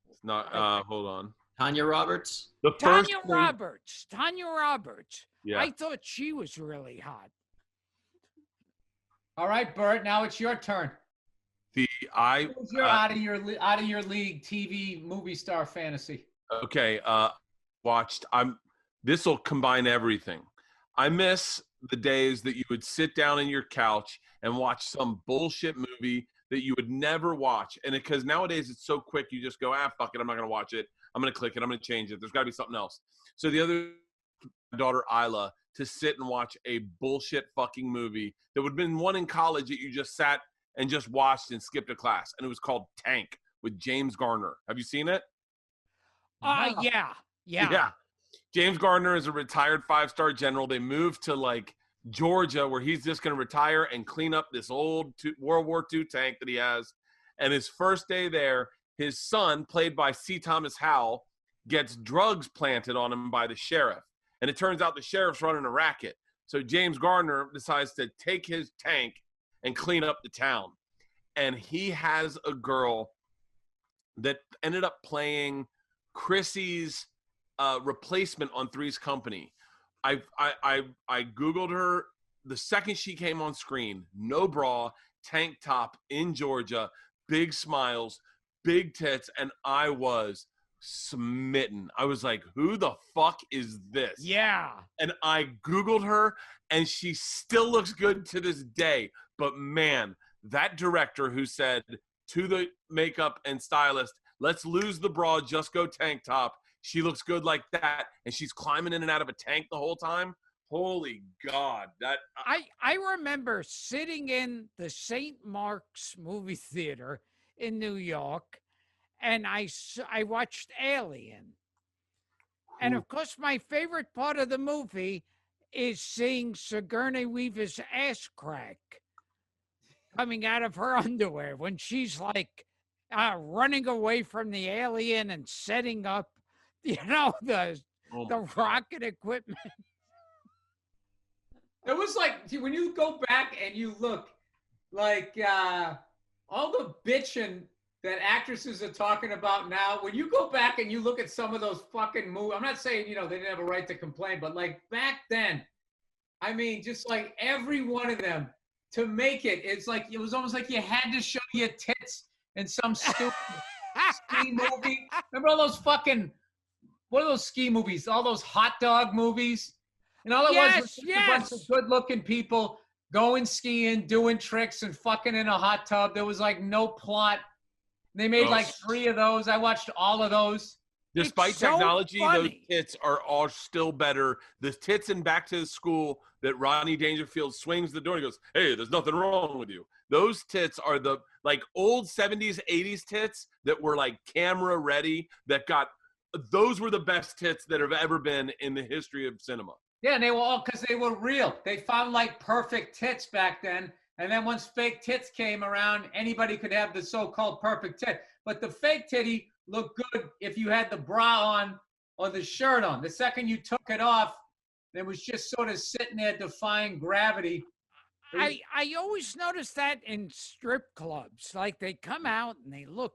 It's not, hold on. Tanya Roberts? Tanya Roberts. Yeah. I thought she was really hot. All right, Bert, now it's your turn. Who's your out of your league TV movie star fantasy? Okay, this will combine everything. I miss the days that you would sit down on your couch and watch some bullshit movie that you would never watch. And because nowadays it's so quick, you just go, fuck it, I'm not going to watch it. I'm going to click it. I'm going to change it. There's got to be something else. So the other daughter, Isla, to sit and watch a bullshit fucking movie that would have been one in college that you just sat and just watched and skipped a class. And it was called Tank with James Garner. Have you seen it? Yeah. James Garner is a retired 5-star general. They moved to like Georgia where he's just going to retire and clean up this old World War II tank that he has. And his first day there, his son, played by C. Thomas Howell, gets drugs planted on him by the sheriff. And it turns out the sheriff's running a racket. So James Garner decides to take his tank and clean up the town. And he has a girl that ended up playing Chrissy's replacement on Three's Company. I Googled her the second she came on screen. No bra, tank top in Georgia, big smiles, big tits, and I was smitten. I was like, who the fuck is this? Yeah. And I Googled her, and she still looks good to this day. But man, that director who said to the makeup and stylist, let's lose the bra, just go tank top. She looks good like that, and she's climbing in and out of a tank the whole time. Holy God. I remember sitting in the St. Mark's movie theater in New York, and I watched Alien. And of course, my favorite part of the movie is seeing Sigourney Weaver's ass crack coming out of her underwear when she's like running away from the alien and setting up, the rocket equipment. It was like when you go back and you look, like all the bitching that actresses are talking about now. When you go back and you look at some of those fucking movies, I'm not saying they didn't have a right to complain, but like back then, I mean, just like every one of them to make it, it was almost like you had to show your tits in some stupid ski movie. Remember all those fucking, what are those ski movies? All those hot dog movies? And all it was a bunch of good-looking people going skiing, doing tricks, and fucking in a hot tub. There was like no plot. They made like 3 of those. I watched all of those. Despite technology, those tits are all still better. The tits in Back to School that Rodney Dangerfield swings the door and goes, "Hey, there's nothing wrong with you." Those tits are the like old 70s, 80s tits that were like camera ready. Those were the best tits that have ever been in the history of cinema. Yeah, and they were all because they were real. They found like perfect tits back then. And then once fake tits came around, anybody could have the so-called perfect tit. But the fake titty looked good if you had the bra on or the shirt on. The second you took it off, it was just sort of sitting there defying gravity. I always notice that in strip clubs. Like they come out and they look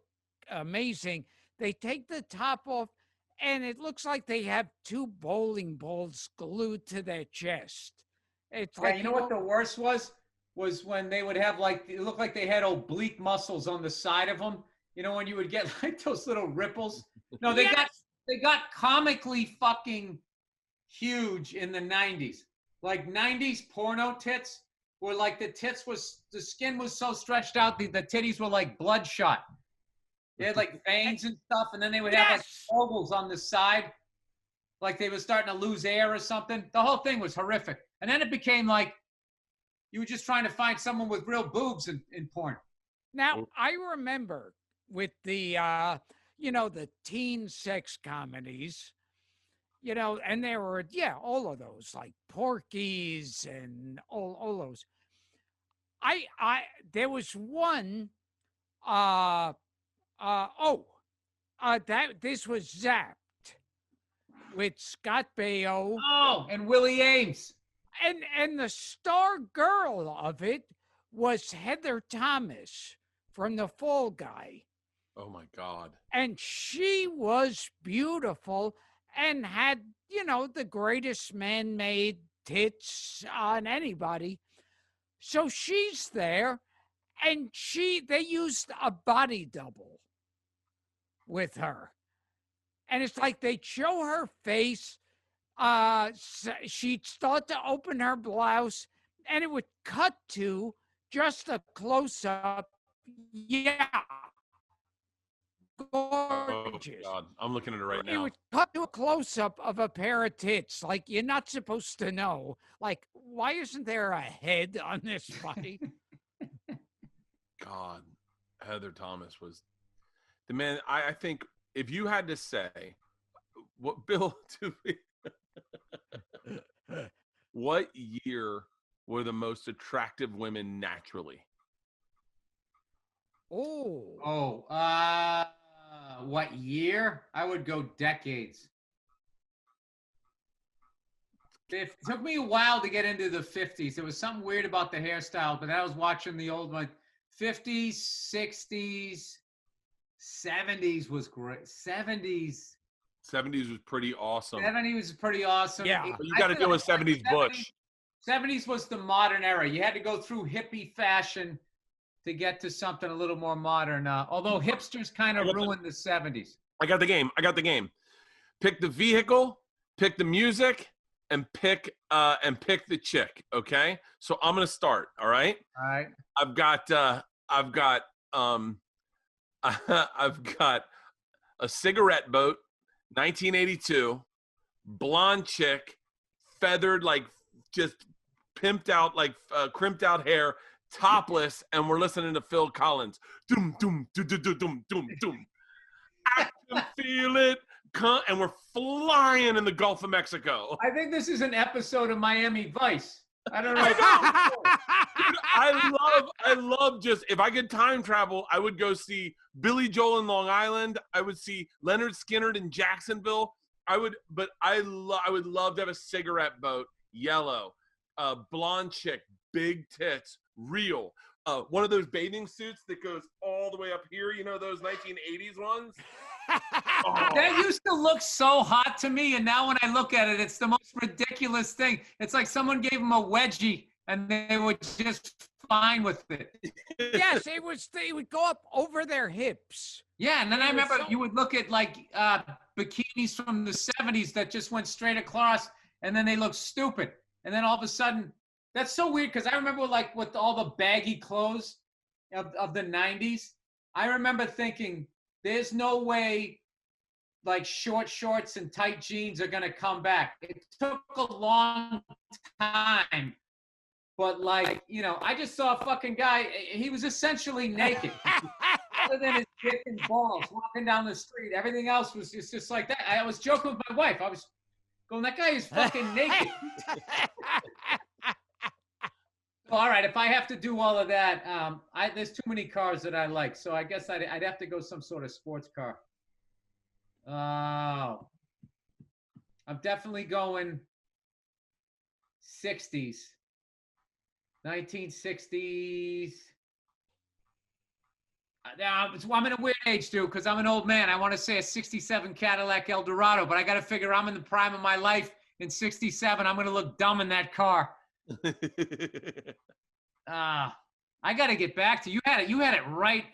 amazing. They take the top off, and it looks like they have 2 bowling balls glued to their chest. It's like, you know what the worst was when they would have like, it looked like they had oblique muscles on the side of them. You know, when you would get like those little ripples. No, they got comically fucking huge in the 90s. Like 90s porno tits were like the skin was so stretched out, the titties were like bloodshot. They had like veins and stuff, and then they would have like ovals on the side, like they were starting to lose air or something. The whole thing was horrific. And then it became like you were just trying to find someone with real boobs in porn. Now, I remember with the, the teen sex comedies, and there were, all of those, like Porky's and all those. There was one, this was Zapped with Scott Baio. Oh, and Willie Ames. And the star girl of it was Heather Thomas from The Fall Guy. Oh my God. And she was beautiful and had, the greatest man-made tits on anybody. So she's there, and they used a body double with her. And it's like they'd show her face. She'd start to open her blouse, and it would cut to just a close-up. Yeah. Gorgeous. Oh, God. I'm looking at it right now. It would cut to a close-up of a pair of tits. Like, you're not supposed to know. Like, why isn't there a head on this body? God, Heather Thomas was the man. I think if you had to say what Bill to me, what year were the most attractive women naturally? What year? I would go decades. It took me a while to get into the 50s. There was something weird about the hairstyle, but I was watching the old one. 50s, 60s, 70s was great. 70s was pretty awesome. 70s was pretty awesome. Yeah. But you got to deal with 70s Bush. 70s was the modern era. You had to go through hippie fashion to get to something a little more modern. Although hipsters kind of ruined the 70s. I got the game. Pick the vehicle, pick the music, and pick the chick. Okay, so I'm gonna start. All right. All right. I've got a cigarette boat, 1982, blonde chick, feathered, like just pimped out, like crimped out hair, topless, and we're listening to Phil Collins. Doom, doom, doom, doom, doom, doom, doom. I can feel it and we're flying in the Gulf of Mexico. I think this is an episode of Miami Vice. I don't know. I love just, if I could time travel, I would go see Billy Joel in Long Island. I would see Leonard Skinner in Jacksonville. I would love to have a cigarette boat, yellow, blonde chick, big tits, real. One of those bathing suits that goes all the way up here, you know, those 1980s ones. Oh. That used to look so hot to me, and now when I look at it, it's the most ridiculous thing. It's like someone gave them a wedgie, and they were just fine with it. Yes, they would go up over their hips. Yeah, and then I remember you would look at like bikinis from the 70s that just went straight across, and then they looked stupid. And then all of a sudden, that's so weird because I remember like with all the baggy clothes of the 90s, I remember thinking, there's no way like short shorts and tight jeans are going to come back. It took a long time. But like, you know, I just saw a fucking guy. He was essentially naked. Other than his dick and balls walking down the street. Everything else was just like that. I was joking with my wife. I was going, that guy is fucking naked. All right, if I have to do all of that, there's too many cars that I like, so I guess I'd have to go some sort of sports car. Oh, I'm definitely going 60s, 1960s. I'm in a weird age, dude, because I'm an old man. I want to say a 67 Cadillac Eldorado, but I got to figure I'm in the prime of my life in 67. I'm going to look dumb in that car. I got to get back to you. You had it right.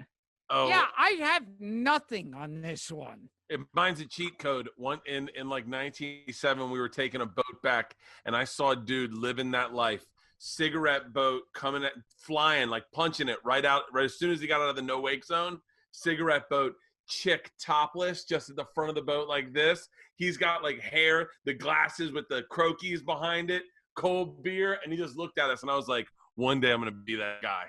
Oh yeah, I have nothing on this one. Mine's a cheat code. One in like 1987, we were taking a boat back, and I saw a dude living that life. Cigarette boat coming at flying, like punching it right as soon as he got out of the no wake zone. Cigarette boat, chick topless, just at the front of the boat like this. He's got like hair, the glasses with the croquis behind it. Cold beer, and he just looked at us, and I was like, one day I'm gonna be that guy.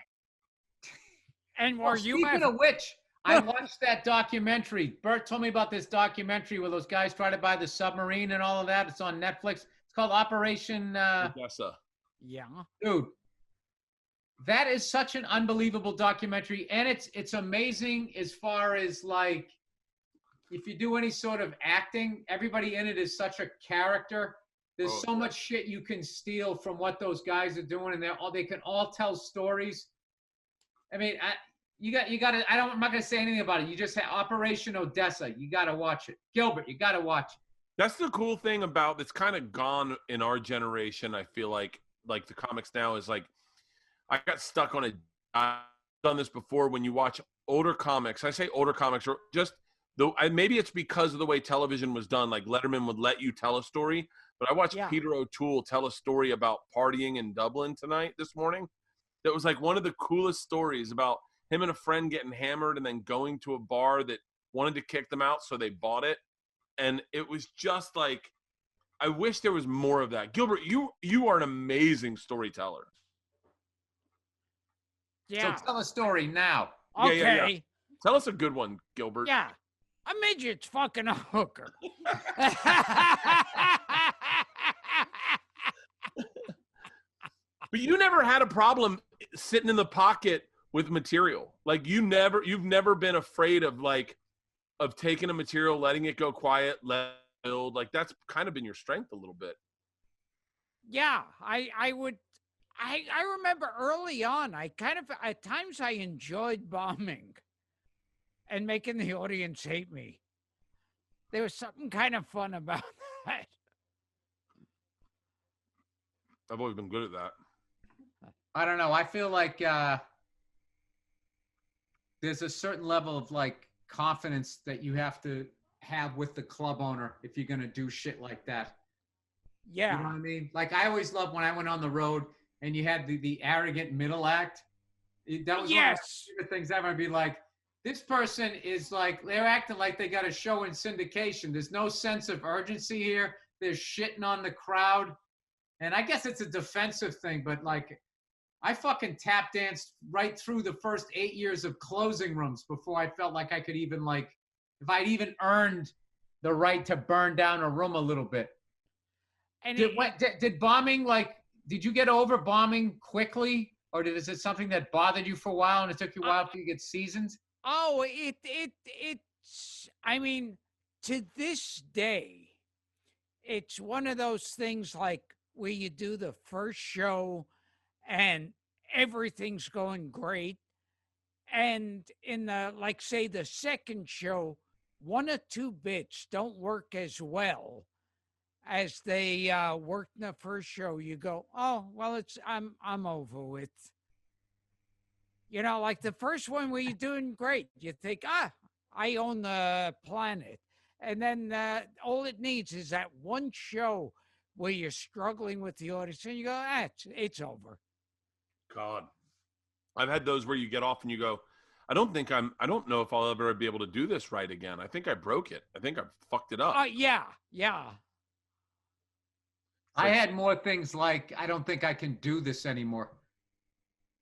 And were you speaking of which, I watched that documentary. Bert told me about this documentary where those guys try to buy the submarine and all of that. It's on Netflix. It's called Operation Odessa. Yeah. Dude, that is such an unbelievable documentary, and it's amazing as far as like if you do any sort of acting, everybody in it is such a character. There's so much shit you can steal from what those guys are doing, and they can all tell stories. I mean, you got to. I'm not gonna say anything about it. You just have Operation Odessa. You got to watch it, Gilbert. You got to watch it. That's the cool thing about that's kind of gone in our generation. I feel like the comics now is like, I got stuck on I've done this before. When you watch older comics, I say older comics, or just maybe it's because of the way television was done. Like Letterman would let you tell a story. But I watched Peter O'Toole tell a story about partying in Dublin this morning. That was like one of the coolest stories about him and a friend getting hammered and then going to a bar that wanted to kick them out, so they bought it. And it was just like, I wish there was more of that. Gilbert, you are an amazing storyteller. Yeah. So tell a story now. Okay. Yeah. Tell us a good one, Gilbert. Yeah. A midget's fucking a hooker. But you never had a problem sitting in the pocket with material. Like you've never been afraid of taking a material, letting it go quiet, let it build. Like that's kind of been your strength a little bit. Yeah, I remember early on, I kind of, at times I enjoyed bombing and making the audience hate me. There was something kind of fun about that. I've always been good at that. I don't know. I feel like there's a certain level of like confidence that you have to have with the club owner if you're going to do shit like that. Yeah. You know what I mean? Like I always loved when I went on the road and you had the arrogant middle act. That was one of my favorite things ever. I'd be like, this person is like, they're acting like they got a show in syndication. There's no sense of urgency here. They're shitting on the crowd. And I guess it's a defensive thing, but like, I fucking tap danced right through the first 8 years of closing rooms before I felt like I could even like, if I'd even earned the right to burn down a room a little bit. And Did bombing, like, did you get over bombing quickly, or is it something that bothered you for a while and it took you a while to get seasoned? Oh, it's, I mean, to this day, it's one of those things like where you do the first show and everything's going great. And in the, like, say, the second show, one or two bits don't work as well as they worked in the first show. You go, oh, well, I'm over with. You know, like the first one where you're doing great, you think, I own the planet. And then all it needs is that one show where you're struggling with the audience and you go, it's over. God. I've had those where you get off and you go, I don't know if I'll ever be able to do this right again. I think I broke it. I think I fucked it up. Yeah. I had more things like, I don't think I can do this anymore.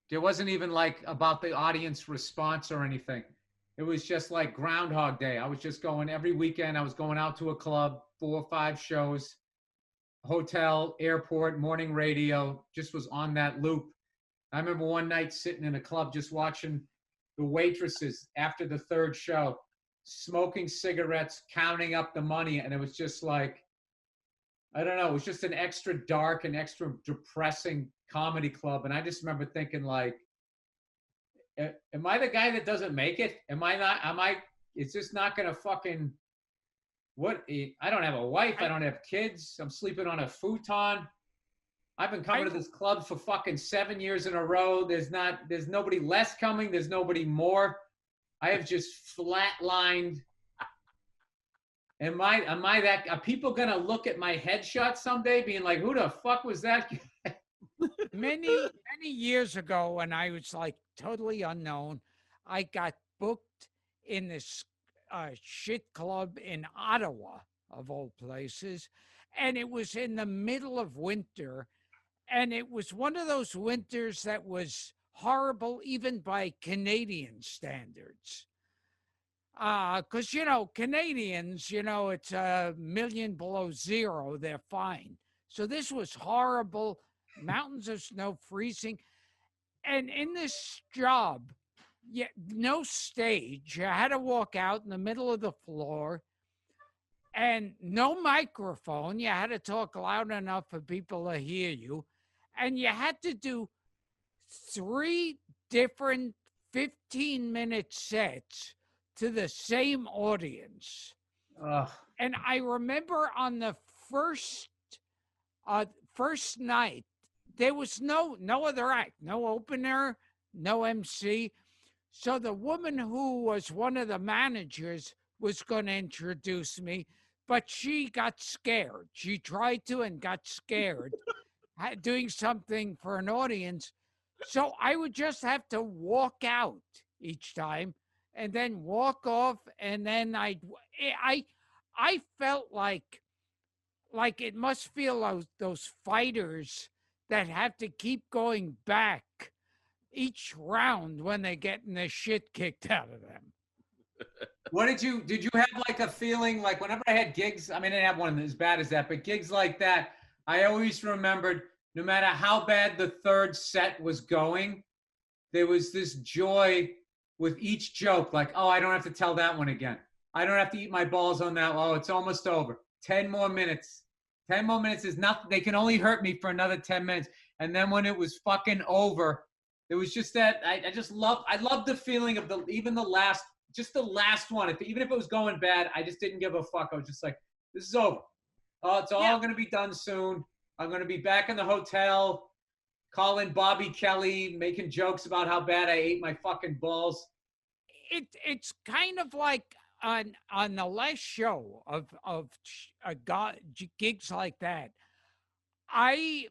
There wasn't even like about the audience response or anything. It was just like Groundhog Day. I was just going every weekend. I was going out to a club, 4 or 5 shows, hotel, airport, morning radio, just was on that loop. I remember one night sitting in a club just watching the waitresses after the 3rd show, smoking cigarettes, counting up the money. And it was just like, I don't know, it was just an extra dark and extra depressing comedy club. And I just remember thinking like, am I the guy that doesn't make it? It's just not going to fucking, I don't have a wife. I don't have kids. I'm sleeping on a futon. I've been coming to this club for fucking 7 years in a row. There's nobody less coming. There's nobody more. I have just flatlined. Are people going to look at my headshot someday being like, who the fuck was that? Many years ago when I was like totally unknown, I got booked in this shit club in Ottawa, of all places. And it was in the middle of winter. And it was one of those winters that was horrible even by Canadian standards. Because, Canadians, it's a million below zero. They're fine. So this was horrible. Mountains of snow, freezing. And in this job, no stage. You had to walk out in the middle of the floor. And no microphone. You had to talk loud enough for people to hear you. And you had to do 3 different 15-minute sets to the same audience. Ugh. And I remember on the first night, there was no other act, no opener, no MC. So the woman who was one of the managers was going to introduce me, but she got scared. She tried to and got scared doing something for an audience. So I would just have to walk out each time and then walk off. And then I felt like it must feel those fighters that have to keep going back each round when they're getting the shit kicked out of them. Did you have like a feeling like whenever I had gigs, I mean, I didn't have one as bad as that, but gigs like that, I always remembered no matter how bad the 3rd set was going, there was this joy with each joke. Like, oh, I don't have to tell that one again. I don't have to eat my balls on that. Oh, it's almost over. 10 more minutes. 10 more minutes is nothing. They can only hurt me for another 10 minutes. And then when it was fucking over, it was just that I loved the feeling of the last one. Even if it was going bad, I just didn't give a fuck. I was just like, this is over. Oh, it's all going to be done soon. I'm going to be back in the hotel, calling Bobby Kelly, making jokes about how bad I ate my fucking balls. It's kind of like on the last show of gigs like that, I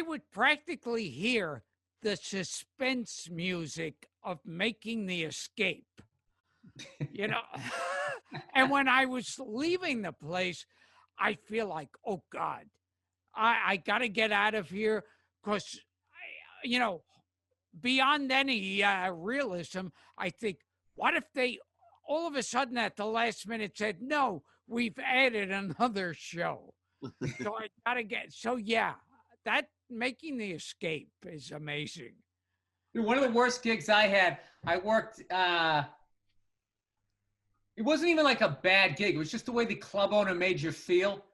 would practically hear the suspense music of making the escape, And when I was leaving the place, I feel like, oh God, I got to get out of here because, beyond any realism, I think, what if they all of a sudden at the last minute said, no, we've added another show. So I gotta get. So yeah, that making the escape is amazing. Dude, one of the worst gigs I had, I worked. It wasn't even like a bad gig. It was just the way the club owner made you feel.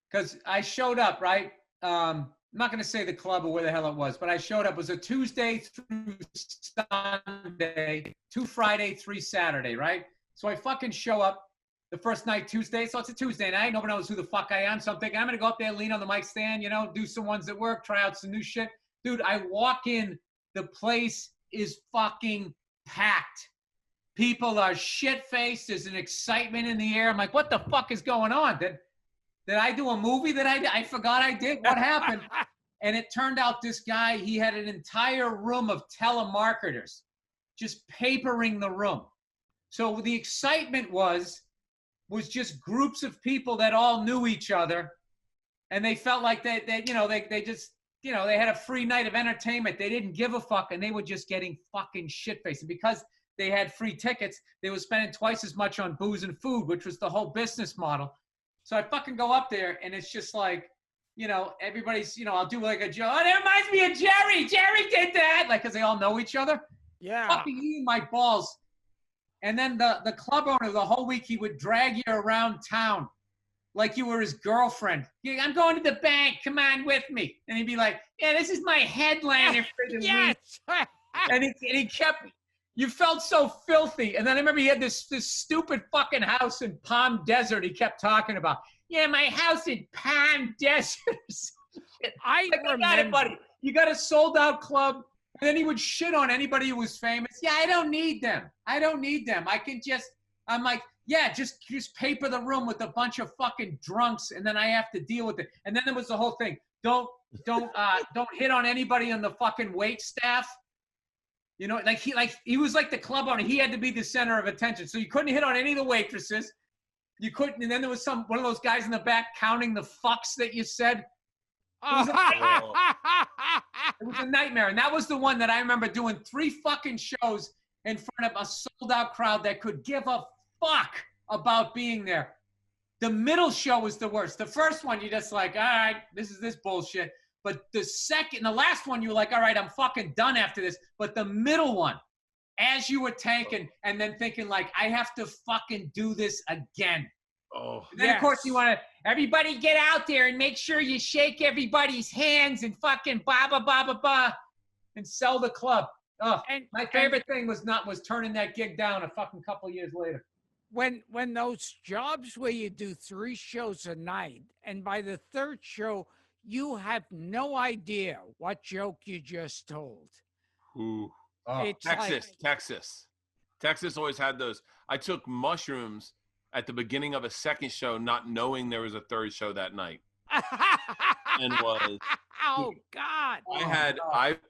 Because I showed up, right? I'm not going to say the club or where the hell it was, but I showed up. It was a Tuesday through Sunday, 2 Friday, 3 Saturday, right? So I fucking show up the first night, Tuesday. So it's a Tuesday night. Nobody knows who the fuck I am. So I'm thinking, I'm going to go up there, lean on the mic stand, you know, do some ones at work, try out some new shit. Dude, I walk in, the place is fucking packed. People are shit-faced. There's an excitement in the air. I'm like, what the fuck is going on? Did I do a movie that I forgot I did? What happened? And it turned out this guy, he had an entire room of telemarketers just papering the room. So the excitement was just groups of people that all knew each other. And they felt like they just, you know, they had a free night of entertainment. They didn't give a fuck. And they were just getting fucking shit-faced. And because they had free tickets, they were spending twice as much on booze and food, which was the whole business model. So I fucking go up there, and it's just like, you know, everybody's, you know, I'll do like a joke. Oh, that reminds me of Jerry. Jerry did that. Like, because they all know each other. Yeah. Fucking eating my balls. And then the club owner, the whole week, he would drag you around town like you were his girlfriend. Yeah, I'm going to the bank. Come on with me. And he'd be like, yeah, this is my headliner for the week. And he kept... You felt so filthy. And then I remember he had this stupid fucking house in Palm Desert he kept talking about. Yeah, my house in Palm Desert. I remember. Got it, buddy. You got a sold-out club. And then he would shit on anybody who was famous. Yeah, I don't need them. I don't need them. I can just, I'm like, yeah, just paper the room with a bunch of fucking drunks, and then I have to deal with it. And then there was the whole thing. Don't hit on anybody on the fucking wait staff. You know, he was like the club owner. He had to be the center of attention. So you couldn't hit on any of the waitresses. You couldn't. And then there was one of those guys in the back counting the fucks that you said. It was a nightmare. And that was the one that I remember doing 3 fucking shows in front of a sold out crowd that could give a fuck about being there. The middle show was the worst. The first one, you're just like, all right, this is this bullshit. But the last one, you were like, all right, I'm fucking done after this. But the middle one, as you were tanking and then thinking like, I have to fucking do this again. Oh, and then of course you want to, everybody get out there and make sure you shake everybody's hands and fucking blah, blah, blah, blah, blah, and sell the club. Oh, my favorite thing was turning that gig down a fucking couple years later. When those jobs where you do 3 shows a night, and by the 3rd show, you have no idea what joke you just told. Ooh. Oh. It's Texas always had those. I took mushrooms at the beginning of a 2nd show, not knowing there was a 3rd show that night. And was oh God!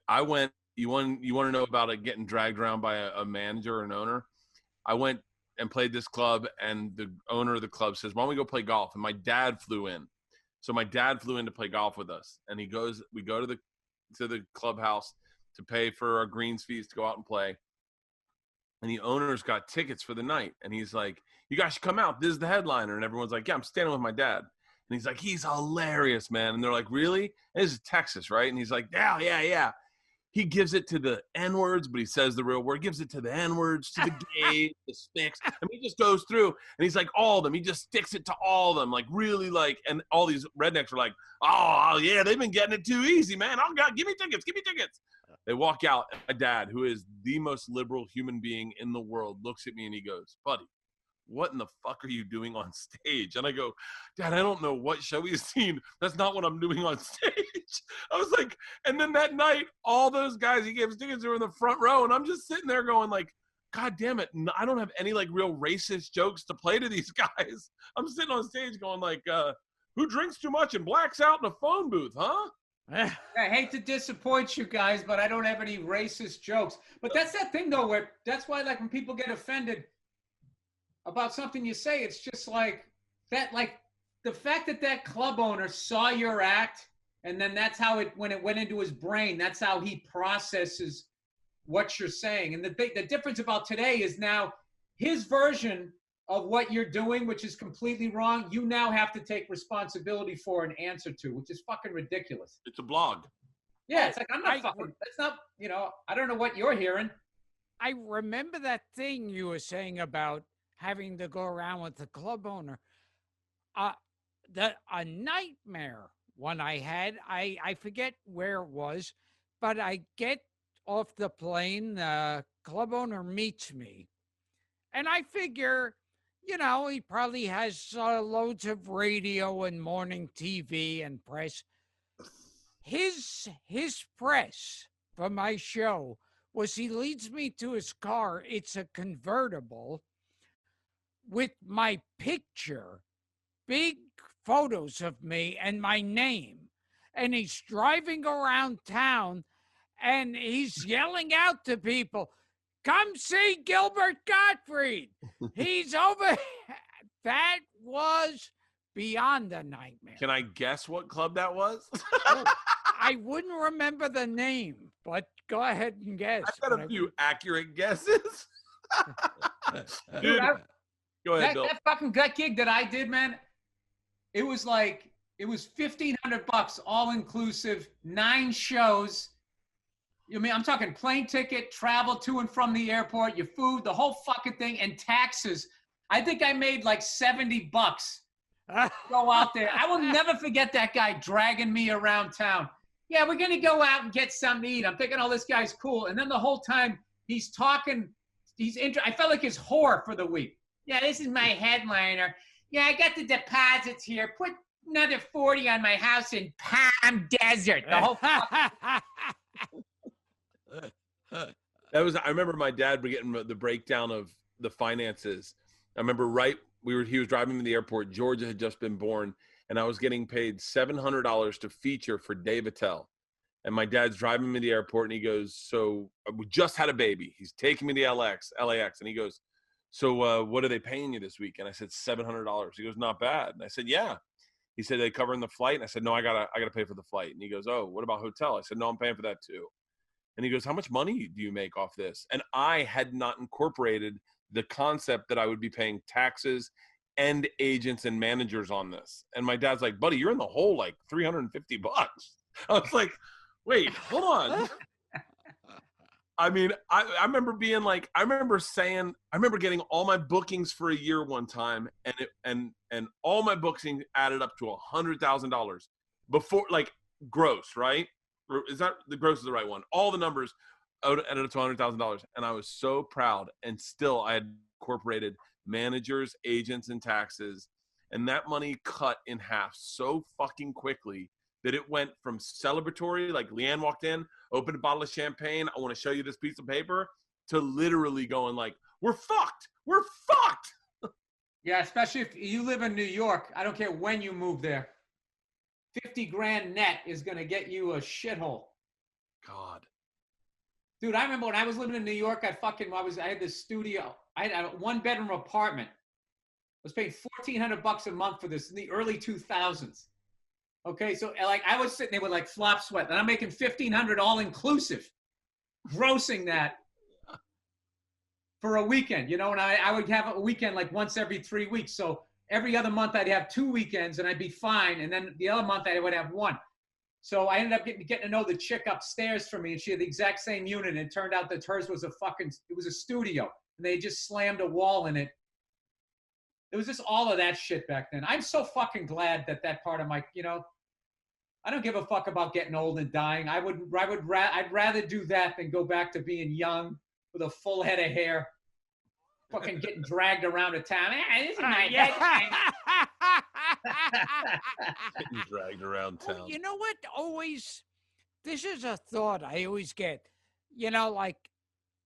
I went. You want to know about it getting dragged around by a manager or an owner? I went and played this club, and the owner of the club says, "Why don't we go play golf?" And my dad flew in. So my dad flew in to play golf with us, and we go to the clubhouse to pay for our greens fees to go out and play. And the owner's got tickets for the night, and he's like, "You guys should come out. This is the headliner." And everyone's like, "Yeah, I'm standing with my dad." And he's like, "He's hilarious, man." And they're like, "Really?" And this is Texas, right? And he's like, "Yeah. He gives it to the N-words, but he says the real word. Gives it to the N-words, to the gays, the sticks. I mean, he just goes through, and he's like, all of them. He just sticks it to all of them, like really like." And all these rednecks are like, "Oh yeah, they've been getting it too easy, man. Oh God, give me tickets. They walk out. And my dad, who is the most liberal human being in the world, looks at me and he goes, "Buddy, what in the fuck are you doing on stage?" And I go, "Dad, I don't know what show he's seen. That's not what I'm doing on stage." I was like, and then that night, all those guys he gave tickets were in the front row, and I'm just sitting there going like, God damn it, I don't have any like real racist jokes to play to these guys. I'm sitting on stage going like, who drinks too much and blacks out in a phone booth, huh? I hate to disappoint you guys, but I don't have any racist jokes. But that's that thing though, where that's why like when people get offended about something you say, it's just like that, like the fact that club owner saw your act, and then that's how when it went into his brain, that's how he processes what you're saying. And the difference about today is now his version of what you're doing, which is completely wrong, you now have to take responsibility for and answer to, which is fucking ridiculous. It's a blog. Yeah, it's like, I'm not fucking, that's not, I don't know what you're hearing. I remember that thing you were saying about having to go around with the club owner. A nightmare one I had, I forget where it was, but I get off the plane, the club owner meets me, and I figure, he probably has loads of radio and morning TV and press. His press for my show was he leads me to his car. It's a convertible with my picture, big photos of me and my name. And he's driving around town and he's yelling out to people, come see Gilbert Gottfried. He's over. That was beyond a nightmare. Can I guess what club that was? I wouldn't remember the name, but go ahead and guess. I've got a few accurate guesses. Dude, go ahead, Bill. That gig that I did, man, it was $1,500 all inclusive, 9 shows. I'm talking plane ticket, travel to and from the airport, your food, the whole fucking thing, and taxes. I think I made like $70 go out there. I will never forget that guy dragging me around town. Yeah, we're going to go out and get something to eat. I'm thinking, oh, this guy's cool. And then the whole time he's talking, I felt like his whore for the week. Yeah, this is my headliner. Yeah, I got the deposits here. Put another 40 on my house in Palm Desert. The whole I remember my dad getting the breakdown of the finances. I remember he was driving me to the airport. Georgia had just been born, and I was getting paid $700 to feature for Dave Attell. And my dad's driving me to the airport, and he goes, so we just had a baby. He's taking me to LAX, and he goes, so what are they paying you this week? And I said, $700. He goes, not bad. And I said, yeah. He said, they covering the flight? And I said, no, I gotta pay for the flight. And he goes, oh, what about hotel? I said, no, I'm paying for that too. And he goes, how much money do you make off this? And I had not incorporated the concept that I would be paying taxes and agents and managers on this. And my dad's like, buddy, you're in the hole like $350. I was like, wait, hold on. I mean, I remember being like, I remember getting all my bookings for a year one time, and all my bookings added up to $100,000 before, like, gross, right? Is that the gross is the right one? All the numbers added up to $100,000, and I was so proud. And still, I had incorporated managers, agents, and taxes, and that money cut in half so fucking quickly that it went from celebratory, like Leanne walked in, opened a bottle of champagne, I want to show you this piece of paper, to literally going like, we're fucked. We're fucked. Yeah, especially if you live in New York. I don't care when you move there. 50 grand net is going to get you a shithole. God. Dude, I remember when I was living in New York, I had this studio. I had a 1-bedroom apartment. I was paying $1,400 a month for this in the early 2000s. Okay, so like I was sitting there with like flop sweat, and I'm making $1,500 all inclusive, grossing that for a weekend, and I would have a weekend like once every 3 weeks. So every other month I'd have 2 weekends and I'd be fine. And then the other month I would have 1. So I ended up getting to know the chick upstairs from me, and she had the exact same unit. And it turned out that hers was it was a studio, and they just slammed a wall in it. It was just all of that shit back then. I'm so fucking glad that part of my, I don't give a fuck about getting old and dying. I'd rather do that than go back to being young with a full head of hair, fucking getting dragged around a town. This is my head. Getting dragged around town. Well, you know what? This is a thought I always get. Like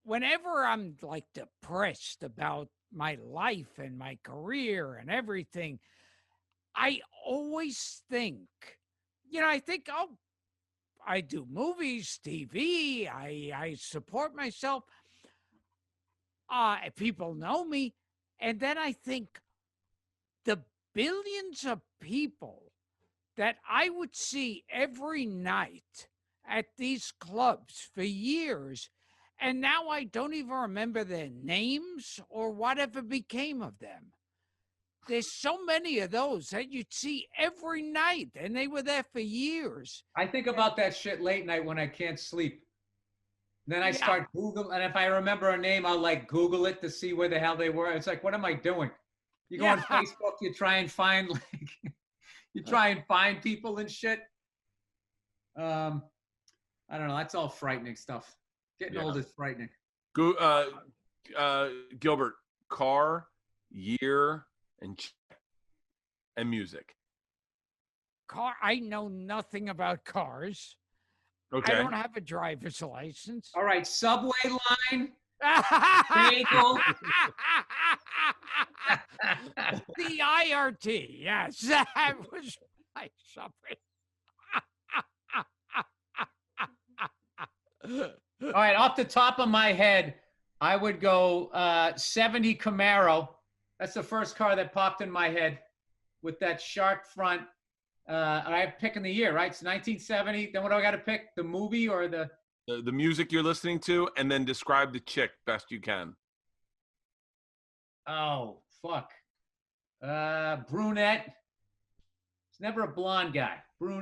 whenever I'm like depressed about my life and my career and everything, I always think, oh, I do movies, TV, I support myself. People know me. And then I think the billions of people that I would see every night at these clubs for years, And now I don't even remember their names or whatever became of them. There's so many of those that you'd see every night, and they were there for years. I think about that shit late night when I can't sleep. Then I Yeah. start Google, and if I remember a name, I'll like Google it to see where the hell they were. It's like, what am I doing? You go on Yeah. Facebook, you try and find you try and find people and shit. I don't know. That's all frightening stuff. Getting old is frightening. Gilbert, car, year, and music. Car. I know nothing about cars. Okay. I don't have a driver's license. All right, subway line, bagel. The IRT, yes, that was my subway. All right, off the top of my head, I would go 70 Camaro. That's the first car that popped in my head with that shark front. I'm picking the year, right? It's 1970. Then what do I got to pick? The movie or the music you're listening to, and then describe the chick best you can. Oh, fuck. Brunette. It's never a blonde guy.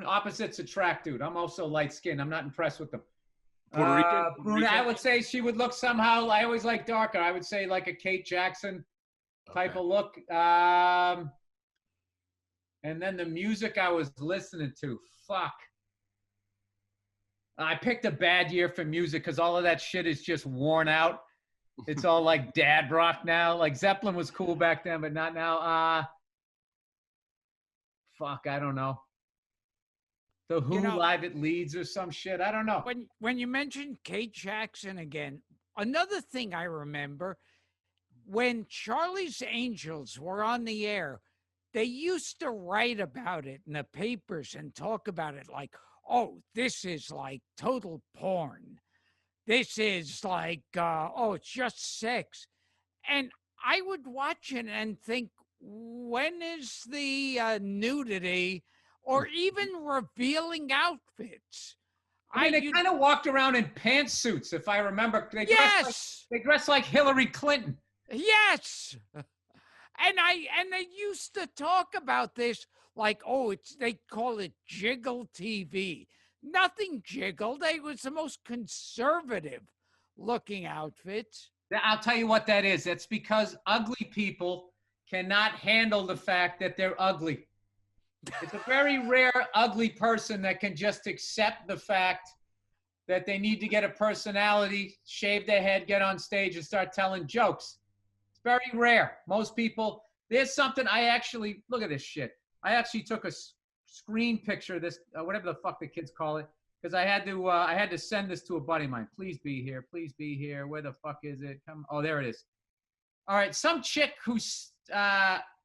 Opposites attract, dude. I'm also light-skinned. I'm not impressed with them. Puerto Rican? Brunette, I would say she would look somehow, I always like darker. I would say like a Kate Jackson type of look. And then the music I was listening to, fuck. I picked a bad year for music because all of that shit is just worn out. It's all like dad rock now. Like Zeppelin was cool back then, but not now. Fuck, I don't know. The Who Live at Leeds or some shit. I don't know. When you mentioned Kate Jackson again, another thing I remember, when Charlie's Angels were on the air, they used to write about it in the papers and talk about it like, oh, this is like total porn. This is like, oh, it's just sex. And I would watch it and think, when is the nudity or even revealing outfits? I mean, they kind of walked around in pantsuits, if I remember. They dressed like Hillary Clinton. Yes. And they used to talk about this like, oh, they call it jiggle TV. Nothing jiggled. It was the most conservative looking outfits. I'll tell you what that is. That's because ugly people cannot handle the fact that they're ugly. It's a very rare ugly person that can just accept the fact that they need to get a personality, shave their head, get on stage and start telling jokes. It's very rare. Most people, there's something look at this shit. I actually took a screen picture of this, whatever the fuck the kids call it, because I had to send this to a buddy of mine. Please be here. Please be here. Where the fuck is it? Oh, there it is. All right. Some chick who's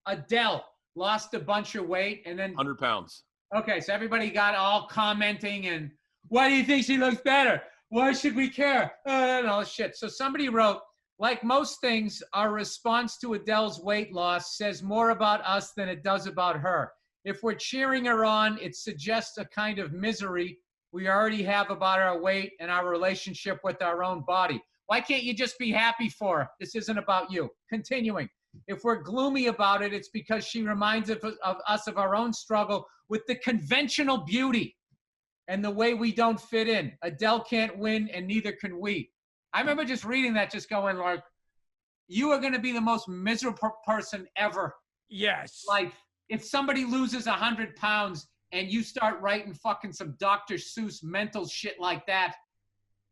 Adele lost a bunch of weight and then 100 pounds. Okay. So everybody got all commenting and why do you think she looks better? Why should we care? And all this shit. So somebody wrote, like most things, our response to Adele's weight loss says more about us than it does about her. If we're cheering her on, it suggests a kind of misery we already have about our weight and our relationship with our own body. Why can't you just be happy for her? This isn't about you. Continuing. If we're gloomy about it, it's because she reminds us of our own struggle with the conventional beauty and the way we don't fit in. Adele can't win and neither can we. I remember just reading that, just going like, you are going to be the most miserable person ever. Yes. Like, if somebody loses 100 pounds and you start writing fucking some Dr. Seuss mental shit like that,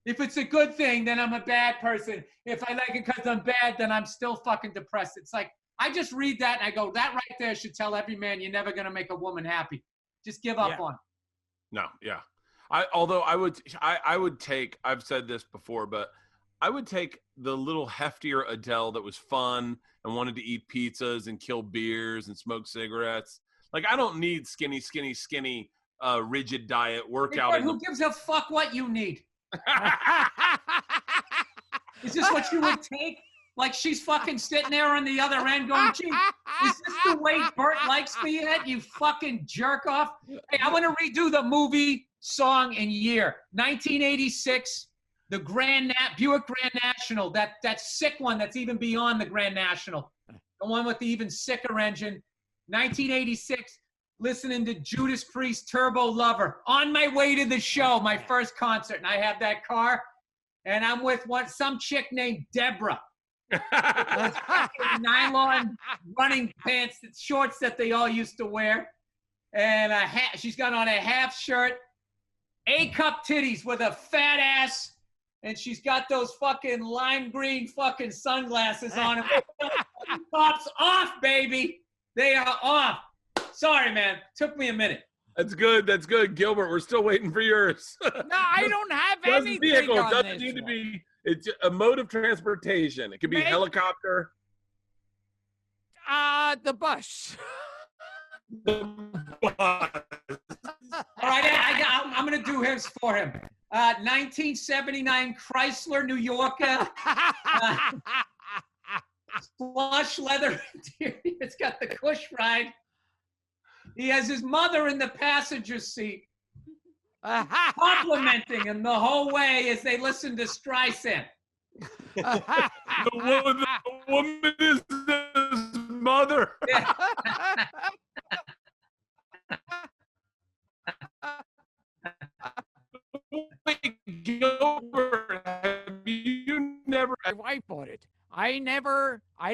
if it's a good thing, then I'm a bad person. If I like it because I'm bad, then I'm still fucking depressed. It's like, I just read that and I go, that right there should tell every man you're never going to make a woman happy. Just give up on it. No, yeah. I would take, I've said this before, but I would take the little heftier Adele that was fun and wanted to eat pizzas and kill beers and smoke cigarettes. Like, I don't need skinny, rigid diet workout. Who gives a fuck what you need? Is this what you would take? Like, she's fucking sitting there on the other end going, gee, is this the way Bert likes me at, you fucking jerk off? Hey, I want to redo the movie, song, and year. 1986. the Buick Grand National, that sick one that's even beyond the Grand National, the one with the even sicker engine. 1986, listening to Judas Priest, Turbo Lover, on my way to the show, my first concert, and I have that car, and I'm with some chick named Deborah. Nylon running pants, shorts that they all used to wear, and she's got on a half shirt, A-cup titties with a fat ass, and she's got those fucking lime green fucking sunglasses on. Tops off, baby. They are off. Sorry, man. Took me a minute. That's good. That's good, Gilbert. We're still waiting for yours. No, I don't have anything vehicle. on It doesn't this need to one. be. It's a mode of transportation. It could be Maybe- helicopter. The bus. All right, I'm going to do his for him. 1979 Chrysler New Yorker. Plush leather interior. It's got the cush ride. He has his mother in the passenger seat, complimenting him the whole way as they listen to Streisand. The woman is his mother. Yeah. Wait, Gilbert, have you never? My wife bought it. I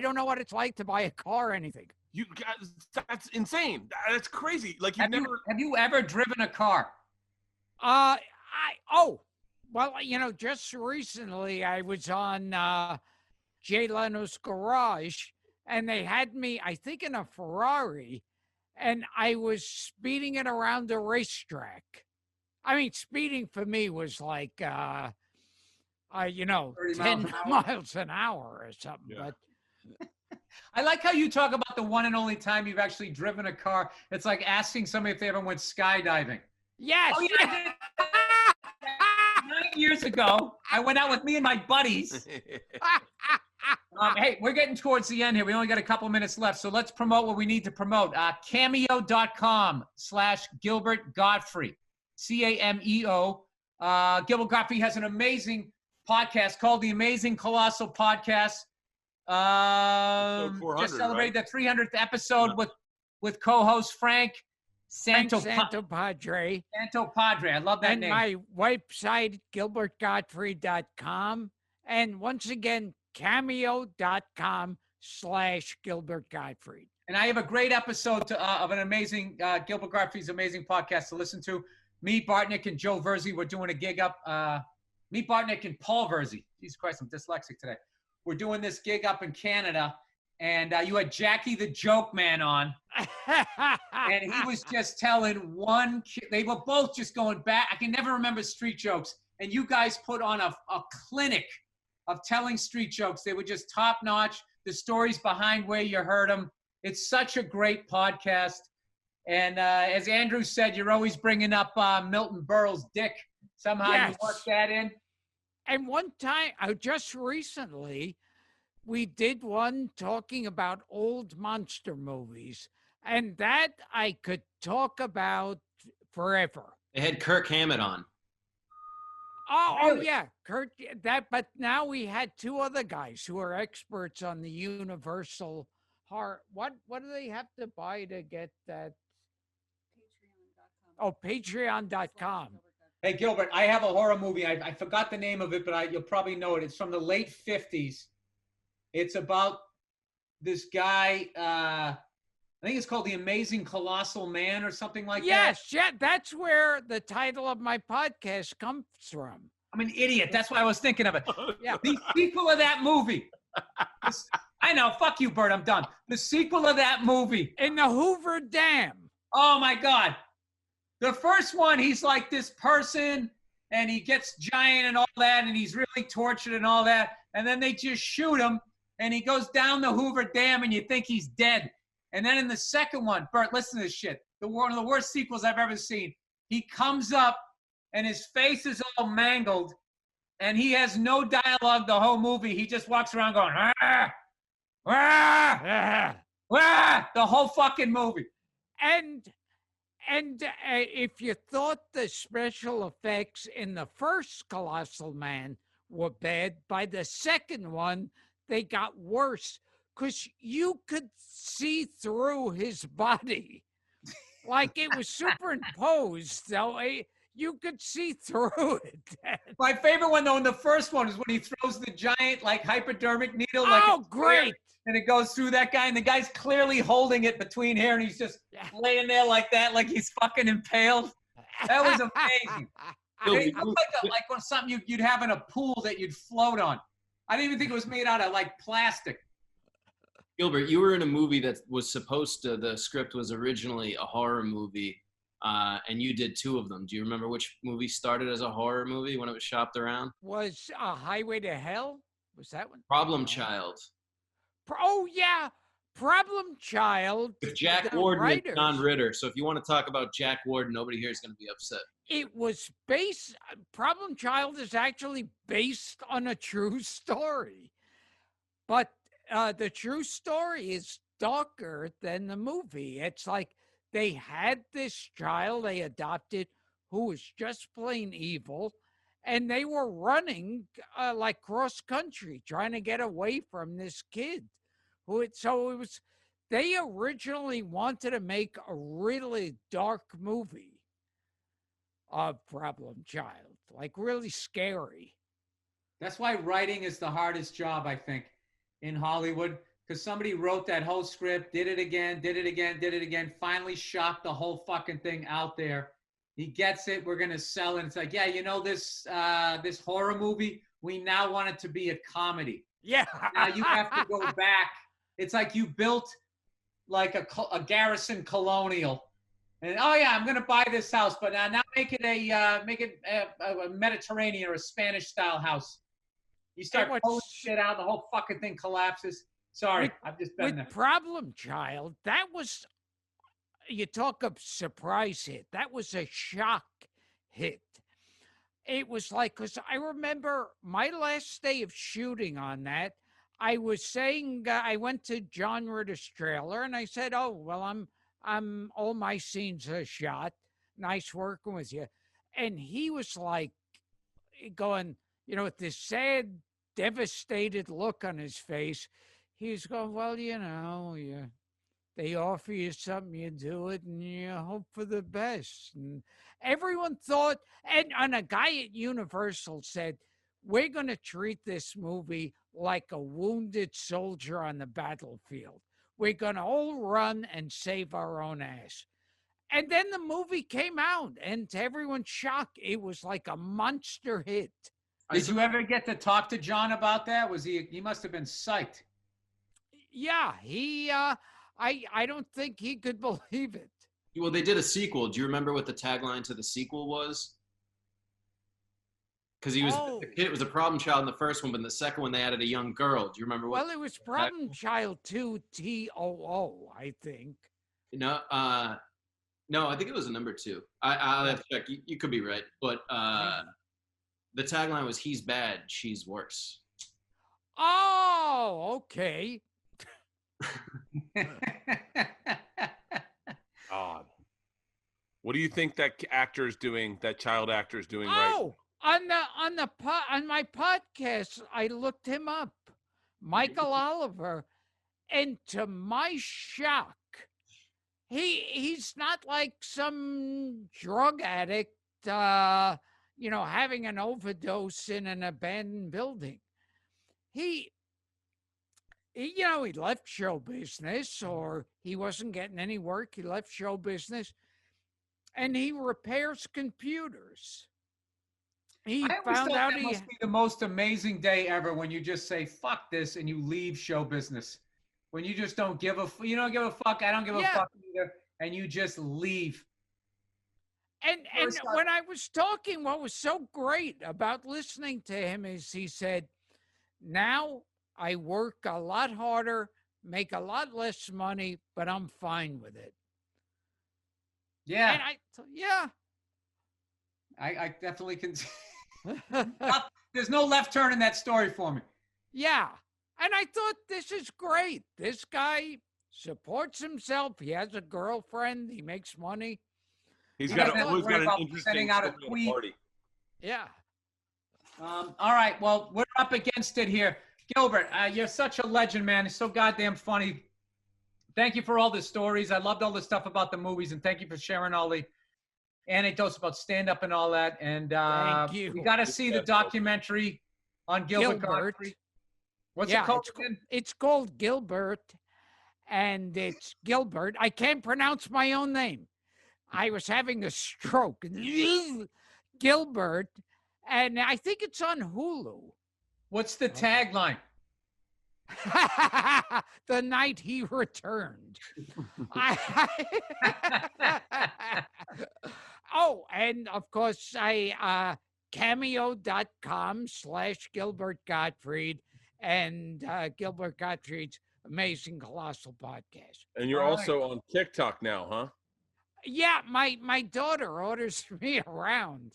don't know what it's like to buy a car or anything. You guys, that's insane. That's crazy. Like Have you ever driven a car? Just recently I was on Jay Leno's Garage, and they had me, I think, in a Ferrari, and I was speeding it around the racetrack. I mean, speeding for me was like, 10 miles an hour or something. Yeah. But I like how you talk about the one and only time you've actually driven a car. It's like asking somebody if they ever went skydiving. yes, Oh, yeah, I did. 9 years ago, I went out with me and my buddies. Hey, we're getting towards the end here. We only got a couple minutes left, so let's promote what we need to promote. Cameo.com/Gilbert Gottfried. CAMEO. Gilbert Gottfried has an amazing podcast called The Amazing Colossal Podcast. Just celebrated the 300th episode with co-host Frank Santo Padre. Santo Padre. I love that And name. my website, gilbertgottfried.com. And once again, cameo.com/Gilbert Gottfried. And I have a great episode of an amazing Gilbert Gottfried's amazing podcast to listen to. Me, Bartnick, and Joe Verzi, we're doing a gig up. Me, Bartnick, and Paul Verzi. Jesus Christ, I'm dyslexic today. We're doing this gig up in Canada, and you had Jackie the Joke Man on, and he was just telling they were both just going back. I can never remember street jokes, and you guys put on a clinic of telling street jokes. They were just top notch. The stories behind where you heard them. It's such a great podcast. And as Andrew said, you're always bringing up Milton Berle's dick. Somehow Yes. you work that in. And one time, just recently, we did one talking about old monster movies. And that I could talk about forever. They had Kirk Hammett on. Oh Really? yeah, Kurt. But now we had two other guys who are experts on the Universal horror. What do they have to buy to get that? Oh, Patreon.com. Hey, Gilbert, I have a horror movie. I forgot the name of it, but you'll probably know it. It's from the late 50s. It's about this guy, I think it's called The Amazing Colossal Man or something like that. Yes, yeah, that's where the title of my podcast comes from. I'm an idiot. That's why I was thinking of it. Yeah. The sequel of that movie. I know. Fuck you, Bert. I'm done. The sequel of that movie. In the Hoover Dam. Oh, my God. The first one, he's like this person, and he gets giant and all that, and he's really tortured and all that. And then they just shoot him, and he goes down the Hoover Dam, and you think he's dead. And then in the second one, Bert, listen to this shit. One of the worst sequels I've ever seen. He comes up, and his face is all mangled, and he has no dialogue the whole movie. He just walks around going, ah, ah, ah, the whole fucking movie. And if you thought the special effects in the first Colossal Man were bad. By the second one, they got worse because you could see through his body. Like it was superimposed, so you could see through it. My favorite one, though, in the first one is when he throws the giant, like, hypodermic needle. Like, Oh, great. and it goes through that guy, and the guy's clearly holding it between here, and he's just laying there like that, like he's fucking impaled. That was amazing. It looked like something you'd have in a pool that you'd float on. I didn't even think it was made out of, like, plastic. Gilbert, you were in a movie that was supposed to, the script was originally a horror movie, and you did 2 of them. Do you remember which movie started as a horror movie when it was shopped around? Was Highway to Hell? Was that one? Problem Child. Oh, yeah. Problem Child. With Jack Ward and John Ritter. So if you want to talk about Jack Ward, nobody here is going to be upset. It was based, Problem Child is actually based on a true story. But the true story is darker than the movie. It's like they had this child they adopted who was just plain evil, and they were running like cross country, trying to get away from this kid. They originally wanted to make a really dark movie of Problem Child, like really scary. That's why writing is the hardest job, I think, in Hollywood, because somebody wrote that whole script, did it again, finally shot the whole fucking thing out there. He gets it, we're going to sell it. It's like, yeah, you know, this horror movie, we now want it to be a comedy. Yeah. Now you have to go back. It's like you built like a Garrison Colonial. And, oh, yeah, I'm going to buy this house, but now make it a Mediterranean or a Spanish-style house. You start pulling shit out, the whole fucking thing collapses. Sorry, I've just been there. With Problem Child, that was, you talk of surprise hit. That was a shock hit. It was like, because I remember my last day of shooting on that, I was saying, I went to John Ritter's trailer and I said, oh, well, I'm all my scenes are shot. Nice working with you. And he was like going, you know, with this sad, devastated look on his face, he was going, well, you know, they offer you something, you do it, and you hope for the best. And everyone thought, and a guy at Universal said, we're going to treat this movie like a wounded soldier on the battlefield. We're going to all run and save our own ass. And then the movie came out, and to everyone's shock, it was like a monster hit. Did you ever get to talk to John about that? He must have been psyched. Yeah, I don't think he could believe it. Well, they did a sequel. Do you remember what the tagline to the sequel was? Because the kid was a problem child in the first one, but in the second one they added a young girl. Do you remember what? Well, it was Problem Child 2 TOO, I think. No, I think it was a number 2. I'll have to check. You could be right, but the tagline was "He's bad, she's worse." Oh, okay. God. What do you think that actor's doing? That child actor's doing right? Oh, on my podcast, I looked him up, Michael Oliver, and to my shock, he's not like some drug addict, having an overdose in an abandoned building. He left show business, or he wasn't getting any work. He left show business, and he repairs computers. I always thought that must be the most amazing day ever when you just say, fuck this, and you leave show business. When you just don't give a fuck, I don't give a fuck either, and you just leave. And when I was talking, what was so great about listening to him is he said, now I work a lot harder, make a lot less money, but I'm fine with it. Yeah. And I definitely can. There's no left turn in that story for me. Yeah. And I thought, this is great. This guy supports himself. He has a girlfriend. He makes money. He's got an interesting sending out a story at tweet. party. Yeah. All right. Well, we're up against it here. Gilbert, you're such a legend, man. It's so goddamn funny. Thank you for all the stories. I loved all the stuff about the movies, and thank you for sharing all the anecdotes about stand-up and all that. And Thank you. we got to see the documentary on Gilbert Gilbert. Gottfried. What's it called again? It's called Gilbert, and it's Gilbert. I can't pronounce my own name. I was having a stroke. Gilbert, and I think it's on Hulu. What's the tagline? The night he returned. Oh, and of course, cameo.com/Gilbert Gottfried and Gilbert Gottfried's Amazing Colossal Podcast. And you're also on TikTok now, huh? Yeah, my daughter orders me around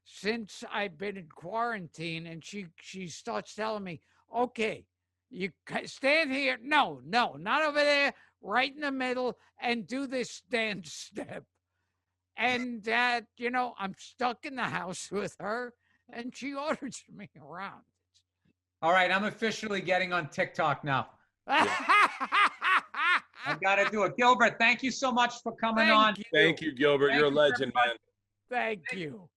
since I've been in quarantine, and she starts telling me, okay, you stand here. No, not over there, right in the middle, and do this dance step. And, I'm stuck in the house with her, and she orders me around. All right, I'm officially getting on TikTok now. I've got to do it. Gilbert, thank you so much for coming on. Thank you, Gilbert. You're a legend, man. Thank you.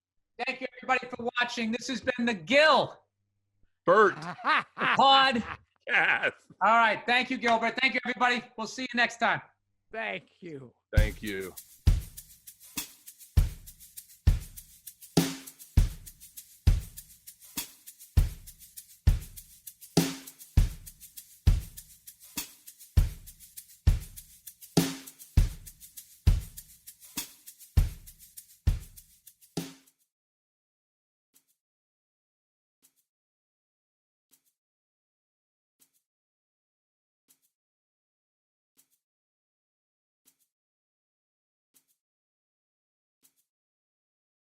Thank you, everybody, for watching. This has been the Bert. Pod. Yes. All right. Thank you, Gilbert. Thank you, everybody. We'll see you next time. Thank you. Thank you.